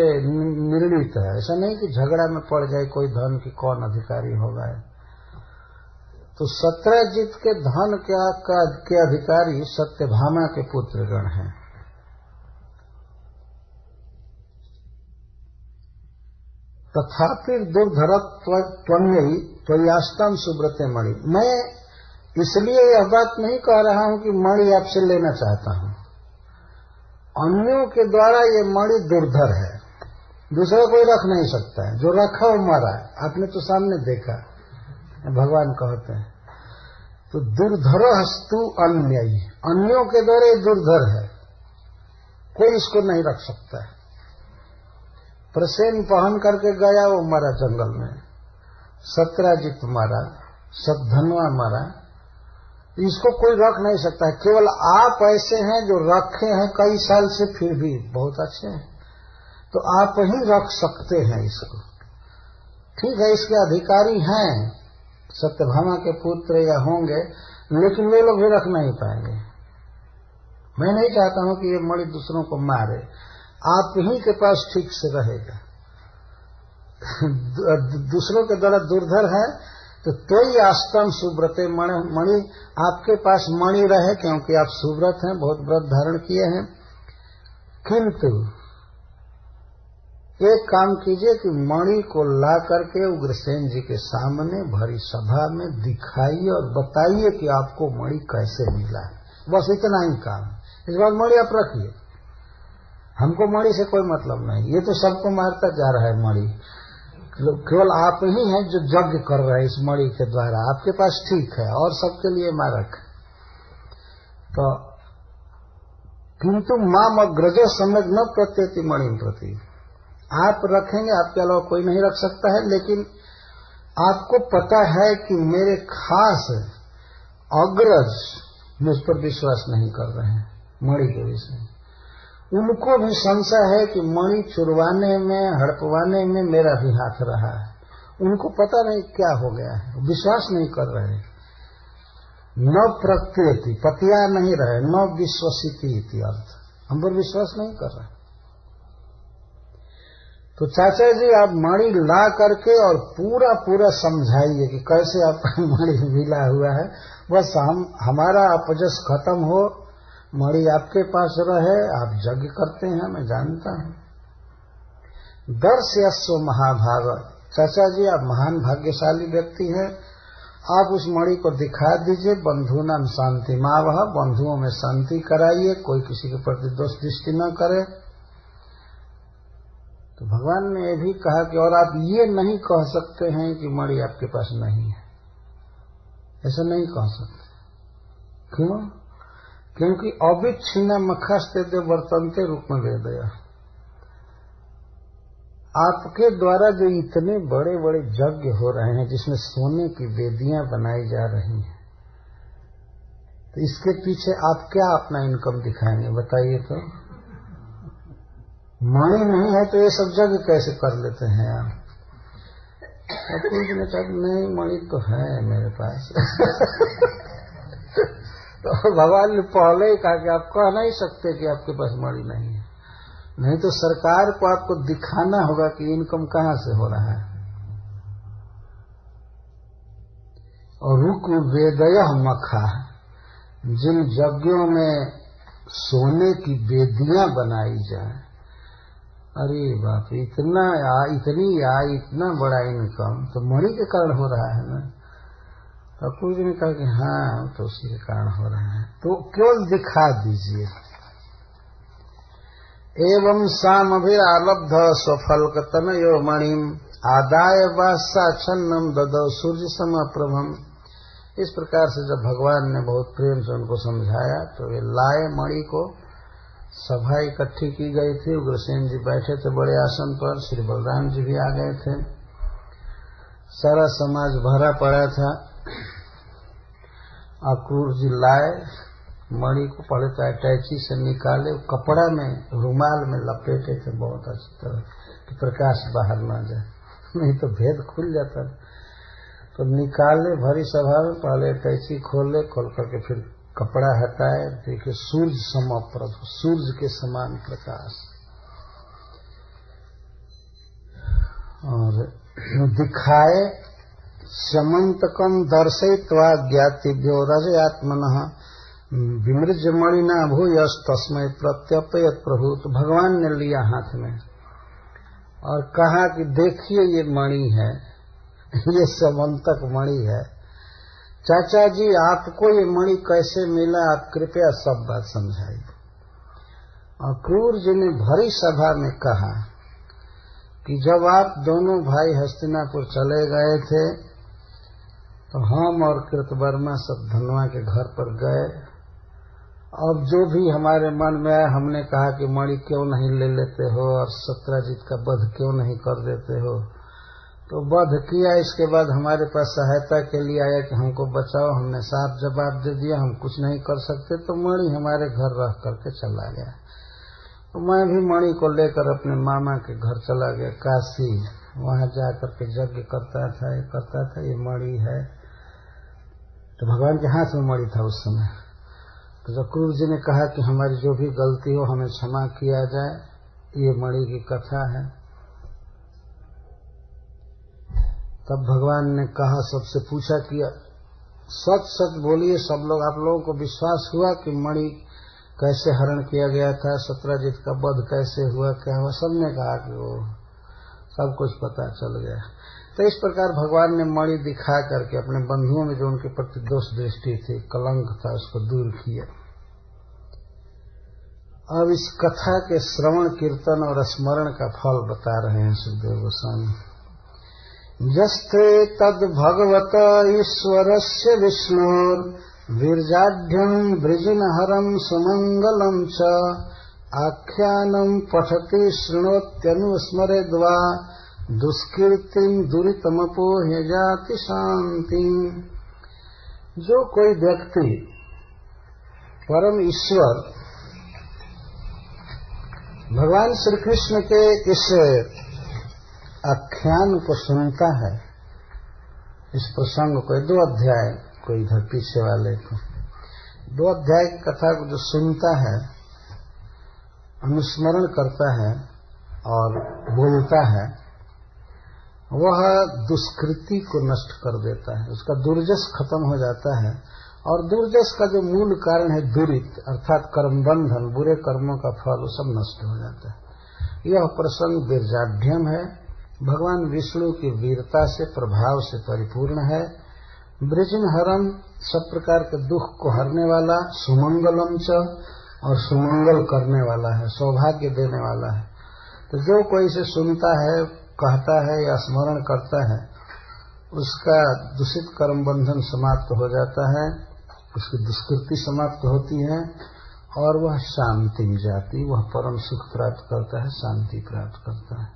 निर्णित है। ऐसा नहीं कि झगड़ा में पड़ जाए कोई धन की कौन अधिकारी होगा। तो सत्रजित के धन के अधिकारी सत्यभामा के पुत्रगण हैं। तथापि दुर्धरत्वन्ययी त्वयास्तम सुब्रते मणि। मैं इसलिए यह बात नहीं कह रहा हूं कि मणि आपसे लेना चाहता हूं। अन्यों के द्वारा ये मणि दुर्धर है, दूसरा कोई रख नहीं सकता है। जो रखा वो मरा है, आपने तो सामने देखा, भगवान कहते हैं। तो दुर्धर हस्तु अन्ययी, अन्यों के द्वारा ये दुर्धर है, कोई इसको नहीं रख सकता है। प्रसेन पहन करके गया, वो मरा जंगल में। सत्राजित मरा, सद्धनवा मरा, इसको कोई रख नहीं सकता है। केवल आप ऐसे हैं जो रखे हैं कई साल से, फिर भी बहुत अच्छे हैं, तो आप ही रख सकते हैं इसको। ठीक है, इसके अधिकारी हैं सत्यभामा के पुत्र या होंगे, लेकिन वे लोग भी रख नहीं पाएंगे। मैं नहीं चाहता हूं कि ये मणि दूसरों को मारे, आप ही के पास ठीक से रहेगा। दूसरों के द्वारा दुर्धर है तो तोई आस्तम सुब्रते मणि, आपके पास मणि रहे क्योंकि आप सुब्रत हैं, बहुत व्रत धारण किए हैं। किंतु एक काम कीजिए कि मणि को ला करके उग्रसेन जी के सामने भरी सभा में दिखाइए और बताइए कि आपको मणि कैसे मिला है। बस इतना ही काम। इस बार मणि आप रखिए, हमको मणि से कोई मतलब नहीं, ये तो सबको मारता जा रहा है मणि। केवल आप ही हैं जो यज्ञ कर रहे हैं इस मणि के द्वारा, आपके पास ठीक है, और सबके लिए मारक। तो किंतु माम अग्रजो सम्यक न प्रत्येति मणि प्रति, आप रखेंगे, आपके अलावा कोई नहीं रख सकता है, लेकिन आपको पता है कि मेरे खास अग्रज मुझ पर विश्वास नहीं कर रहे हैं मणि के विषय। उनको भी संशय है कि मणि चुरवाने में, हड़पवाने में मेरा भी हाथ रहा है। उनको पता नहीं क्या हो गया है, विश्वास नहीं कर रहे। न प्रत्येति, पतिया नहीं रहे, न विश्वसिति इति अर्थ, हम पर विश्वास नहीं कर रहे। तो चाचा जी आप मणि ला करके और पूरा पूरा समझाइए कि कैसे आपका मणि मिला हुआ है, बस हमारा अपजस खत्म हो, मणि आपके पास रहे, आप यज्ञ करते हैं, मैं जानता हूं। दर्शयस्व महाभागवत, चाचा जी आप महान भाग्यशाली व्यक्ति हैं, आप उस मणि को दिखा दीजिए। बंधुनाम शांति मावह, बंधुओं में शांति कराइए, कोई किसी के प्रति दोष दृष्टि न करे। तो भगवान ने यह भी कहा कि और आप ये नहीं कह सकते हैं कि मणि आपके पास नहीं है, ऐसा नहीं कह सकते। क्यों? क्योंकि अविच्छिन्न मखास्ते वर्तनते रूप में वेदया, आपके द्वारा जो इतने बड़े बड़े यज्ञ हो रहे हैं जिसमें सोने की वेदियां बनाई जा रही हैं, तो इसके पीछे आप क्या अपना इनकम दिखाएंगे बताइए। तो मणि नहीं है तो ये सब यज्ञ कैसे कर लेते हैं आप? अब कुछ ने कहा नहीं मणि तो है मेरे पास तो भगवान ने पहले ही कहा कि आप कह नहीं सकते कि आपके पास मणि नहीं है, नहीं तो सरकार को आपको दिखाना होगा कि इनकम कहां से हो रहा है। और रुक वेदय मखा, जिन यज्ञों में सोने की वेदियां बनाई जाए, अरे बाप इतनी आय इतना बड़ा इनकम तो मणि के कारण हो रहा है ना। तो कुछ ने कहा कि हाँ तो उसी के कारण हो रहा है, तो केवल दिखा दीजिए। एवं साम अभिलब्ध स्वफलकतन यो मणिम आदाय वासा छन्नम ददौ सूर्य सम प्रभम। इस प्रकार से जब भगवान ने बहुत प्रेम से उनको समझाया तो वे लाए मणि को। सभा इकट्ठी की गई थी, उग्रसेन जी बैठे थे बड़े आसन पर, श्री बलराम जी भी आ गए थे, सारा समाज भरा पड़ा था। अक्रूर जी लाए मणि को, पहले तो अटैची से निकाले, कपड़ा में रुमाल में लपेटे थे बहुत अच्छी तरह कि प्रकाश बाहर न जाए, नहीं तो भेद खुल जाता। तो निकाले भरी सभा में, पहले अटैची खोले, खोल करके फिर कपड़ा हटाए, देखिए सूर्य समप्रभ, सूर्य के समान प्रकाश, और दिखाए। समंतकम दर्शयित्वा ज्ञातिभ्यो रजयात्मनः विमृज मणिना भूयस तस्मै प्रत्यपयत प्रभु। तो भगवान ने लिया हाथ में और कहा कि देखिए ये मणि है, ये समंतक मणि है। चाचा जी आपको ये मणि कैसे मिला, आप कृपया सब बात समझाइए। और क्रूर जी ने भरी सभा में कहा कि जब आप दोनों भाई हस्तिनापुर चले गए थे तो हम और कृतवर्मा सब धनवा के घर पर गए। अब जो भी हमारे मन में आया हमने कहा कि मणि क्यों नहीं ले लेते हो और सत्राजित का वध क्यों नहीं कर देते हो। तो वध किया, इसके बाद हमारे पास सहायता के लिए आया कि हमको बचाओ, हमने साफ जवाब दे दिया हम कुछ नहीं कर सकते, तो मणि हमारे घर रह करके चला गया। तो मैं भी मणि को लेकर अपने मामा के घर चला गया काशी, वहां जाकर के यज्ञ करता था, ये मणि है। तो भगवान के हाथ में मणि था उस समय। तो जक्रूर जी ने कहा कि हमारी जो भी गलती हो हमें क्षमा किया जाए, ये मणि की कथा है। तब भगवान ने कहा, सबसे पूछा कि सच सच बोलिए सब लोग, आप लोगों को विश्वास हुआ कि मणि कैसे हरण किया गया था, सत्राजित का वध कैसे हुआ, क्या हुआ? सबने कहा कि वो सब कुछ पता चल गया। तो इस प्रकार भगवान ने मणि दिखा करके अपने बंधुओं में जो उनके प्रति दोष दृष्टि थी, कलंक था, उसको दूर किया। अब इस कथा के श्रवण कीर्तन और स्मरण का फल बता रहे हैं सुखदेव गोस्वामी। यस्ते तद भगवत ईश्वरस्य विष्णोर विरजाढ्यं वृजिनहरं सुमंगलं च आख्यानं पठति शृणोत्यनुस्मरेद्वा दुष्कीर्तिं दुरितमपोह्य जाति शांति। जो कोई व्यक्ति परम ईश्वर भगवान श्री कृष्ण के इस आख्यान को सुनता है, इस प्रसंग को, 2 अध्याय को इधर पीछे वाले को 2 अध्याय की कथा को जो सुनता है, अनुस्मरण करता है और बोलता है, वह दुष्कृति को नष्ट कर देता है, उसका दुर्जस खत्म हो जाता है। और दुर्जस का जो मूल कारण है दुरित, अर्थात कर्म बंधन, बुरे कर्मों का फल, वो सब नष्ट हो जाता है। यह प्रसंग वीरजाढ्यम है, भगवान विष्णु की वीरता से, प्रभाव से परिपूर्ण है। वृजिनहरम, सब प्रकार के दुख को हरने वाला, सुमंगलम च, और सुमंगल करने वाला है, सौभाग्य देने वाला है। तो जो कोई इसे सुनता है, कहता है या स्मरण करता है, उसका दूषित कर्म बंधन समाप्त हो जाता है, उसकी दुष्कृति समाप्त होती है और वह शांति में जाती, वह परम सुख प्राप्त करता है, शांति प्राप्त करता है।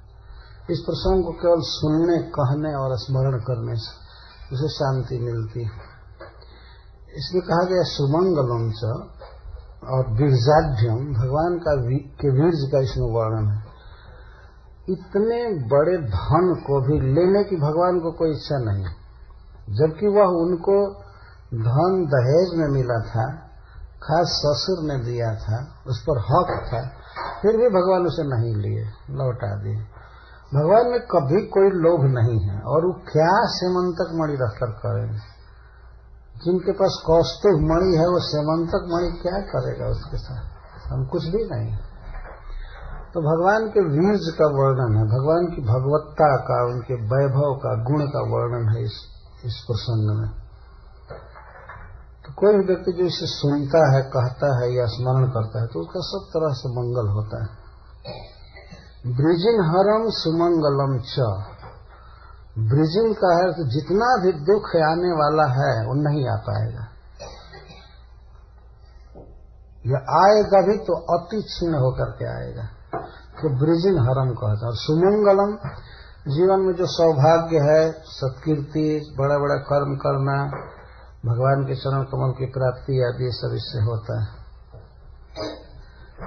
इस प्रसंग को केवल सुनने, कहने और स्मरण करने से उसे शांति मिलती है। इसलिए कहा गया सुमंगलम च और वीरजाढ्यम, भगवान का के वीर्य का इसमें वर्णन है। इतने बड़े धन को भी लेने की भगवान को कोई इच्छा नहीं, जबकि वह उनको धन दहेज में मिला था, खास ससुर ने दिया था, उस पर हक था, फिर भी भगवान उसे नहीं लिए, लौटा दिए। भगवान में कभी कोई लोभ नहीं है। और वो क्या सेमंतक मणि रखकर करेंगे? जिनके पास कौस्तुभ मणि है, वो सेमंतक मणि क्या करेगा उसके साथ? हम कुछ भी नहीं। तो भगवान के वीर्य का वर्णन है, भगवान की भगवत्ता का, उनके वैभव का, गुण का वर्णन है इस प्रसंग में। तो कोई भी व्यक्ति जो इसे सुनता है, कहता है या स्मरण करता है, तो उसका सब तरह से मंगल होता है। वृजिनहरम सुमंगलम च, वृजिन का अर्थ जितना भी दुख आने वाला है वो नहीं आ पाएगा, यह आएगा भी तो अति क्षीण होकर के आएगा, तो वृजिन हरम कहता है। और सुमंगलम, जीवन में जो सौभाग्य है, सत्कीर्ति, बड़ा बड़ा कर्म करना, भगवान के चरण कमल की प्राप्ति आदि, सब इससे होता है।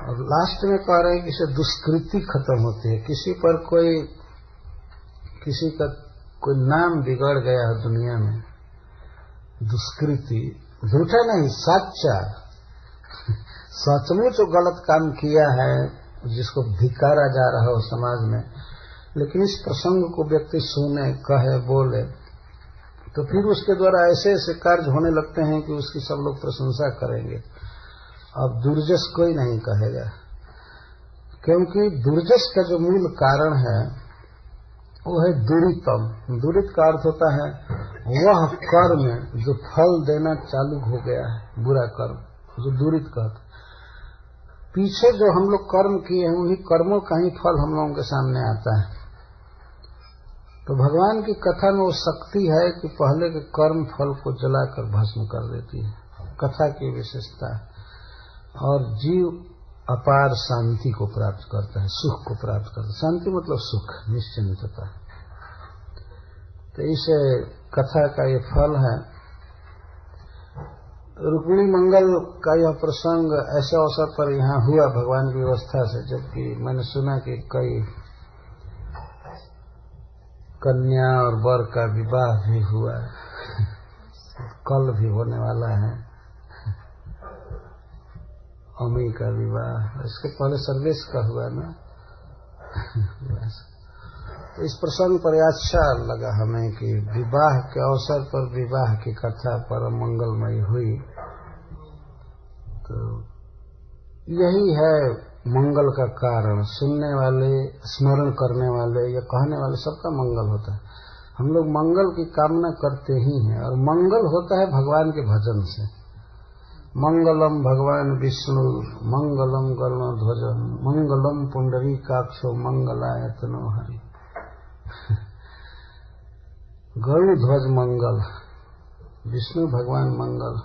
और लास्ट में कह रहे हैं कि इससे दुष्कृति खत्म होती है। किसी का कोई नाम बिगड़ गया है दुनिया में, दुष्कृति, झूठा नहीं, सच्चा, सचमुच जो गलत काम किया है, जिसको धिक्कारा जा रहा हो समाज में, लेकिन इस प्रसंग को व्यक्ति सुने, कहे, बोले, तो फिर उसके द्वारा ऐसे ऐसे कार्य होने लगते हैं कि उसकी सब लोग प्रशंसा करेंगे। अब दुर्जस कोई नहीं कहेगा, क्योंकि दुर्जस का जो मूल कारण है वो है दुरितम। दुरित का अर्थ होता है वह कर्म जो फल देना चालू हो गया है, बुरा कर्म, जो दुरित कहते। पीछे जो हम लोग कर्म किए हैं, उन्हीं कर्मों का ही फल हम लोगों के सामने आता है। तो भगवान की कथा में वो शक्ति है कि पहले के कर्म फल को जलाकर भस्म कर देती है, कथा की विशेषता है। और जीव अपार शांति को प्राप्त करता है, सुख को प्राप्त करता है। शांति मतलब सुख, निश्चिंतता। तो इस कथा का ये फल है। रुक्मिणी मंगल का यह प्रसंग ऐसे अवसर पर यहाँ हुआ भगवान की व्यवस्था से, जबकि मैंने सुना कि कई कन्या और वर का विवाह भी हुआ है, कल भी होने वाला है अमी का विवाह। इसके पहले सर्वेश का हुआ ना। तो इस प्रसंग पर अच्छा लगा हमें कि विवाह के अवसर पर विवाह की कथा परम मंगलमयी हुई। तो यही है मंगल का कारण। सुनने वाले, स्मरण करने वाले या कहने वाले सबका मंगल होता है। हम लोग मंगल की कामना करते ही हैं, और मंगल होता है भगवान के भजन से। मंगलम भगवान विष्णु मंगलम गरुणध्वज मंगलम पुंडरीकाक्षो मंगलायतनो हरि। गरुणध्वज मंगल, विष्णु भगवान मंगल,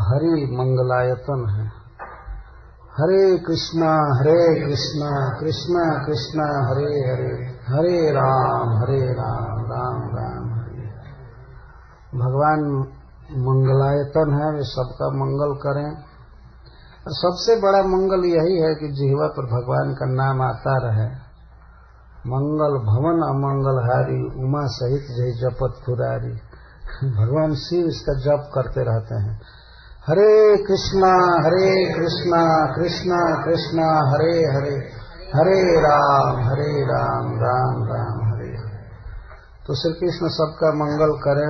हरि मंगलायतन है। हरे कृष्णा कृष्णा कृष्णा हरे हरे, हरे राम राम राम हरे। भगवान मंगलायतन है, वे सबका मंगल करें। और सबसे बड़ा मंगल यही है कि जिह्वा पर भगवान का नाम आता रहे। मंगल भवन अमंगलहारी उमा सहित जय जपत पुरारी। भगवान शिव इसका जप करते रहते हैं। हरे कृष्णा कृष्णा कृष्णा हरे हरे, हरे राम राम राम हरे। तो श्री कृष्ण सबका मंगल करें,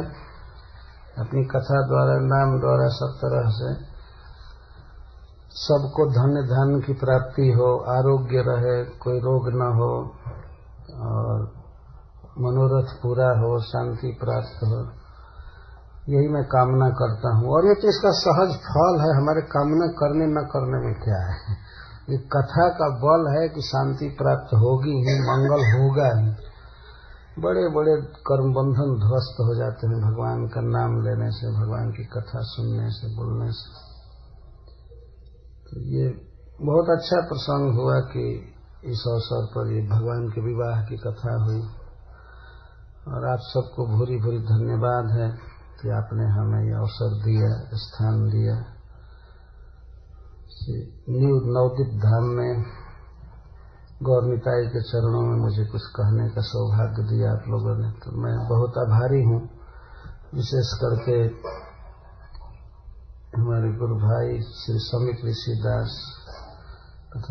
अपनी कथा द्वारा नाम द्वारा सब तरह से सबको धन्य धन की प्राप्ति हो, आरोग्य रहे, कोई रोग न हो और मनोरथ पूरा हो, शांति प्राप्त हो, यही मैं कामना करता हूँ। और ये तो इसका सहज फल है। हमारे कामना करने न करने में क्या है, ये कथा का बल है कि शांति प्राप्त होगी ही, मंगल होगा ही। बड़े बड़े कर्म बंधन ध्वस्त हो जाते हैं भगवान का नाम लेने से, भगवान की कथा सुनने से, बोलने से। तो ये बहुत अच्छा प्रसंग हुआ कि इस अवसर पर ये भगवान के विवाह की कथा हुई। और आप सबको भूरी भूरी धन्यवाद है कि आपने हमें ये अवसर दिया, स्थान दिया। न्यू नवदीप धाम में गौर निताई के चरणों में मुझे कुछ कहने का सौभाग्य दिया आप लोगों ने, तो मैं बहुत आभारी हूँ। विशेष करके हमारे गुरु भाई श्री समित ऋषिदास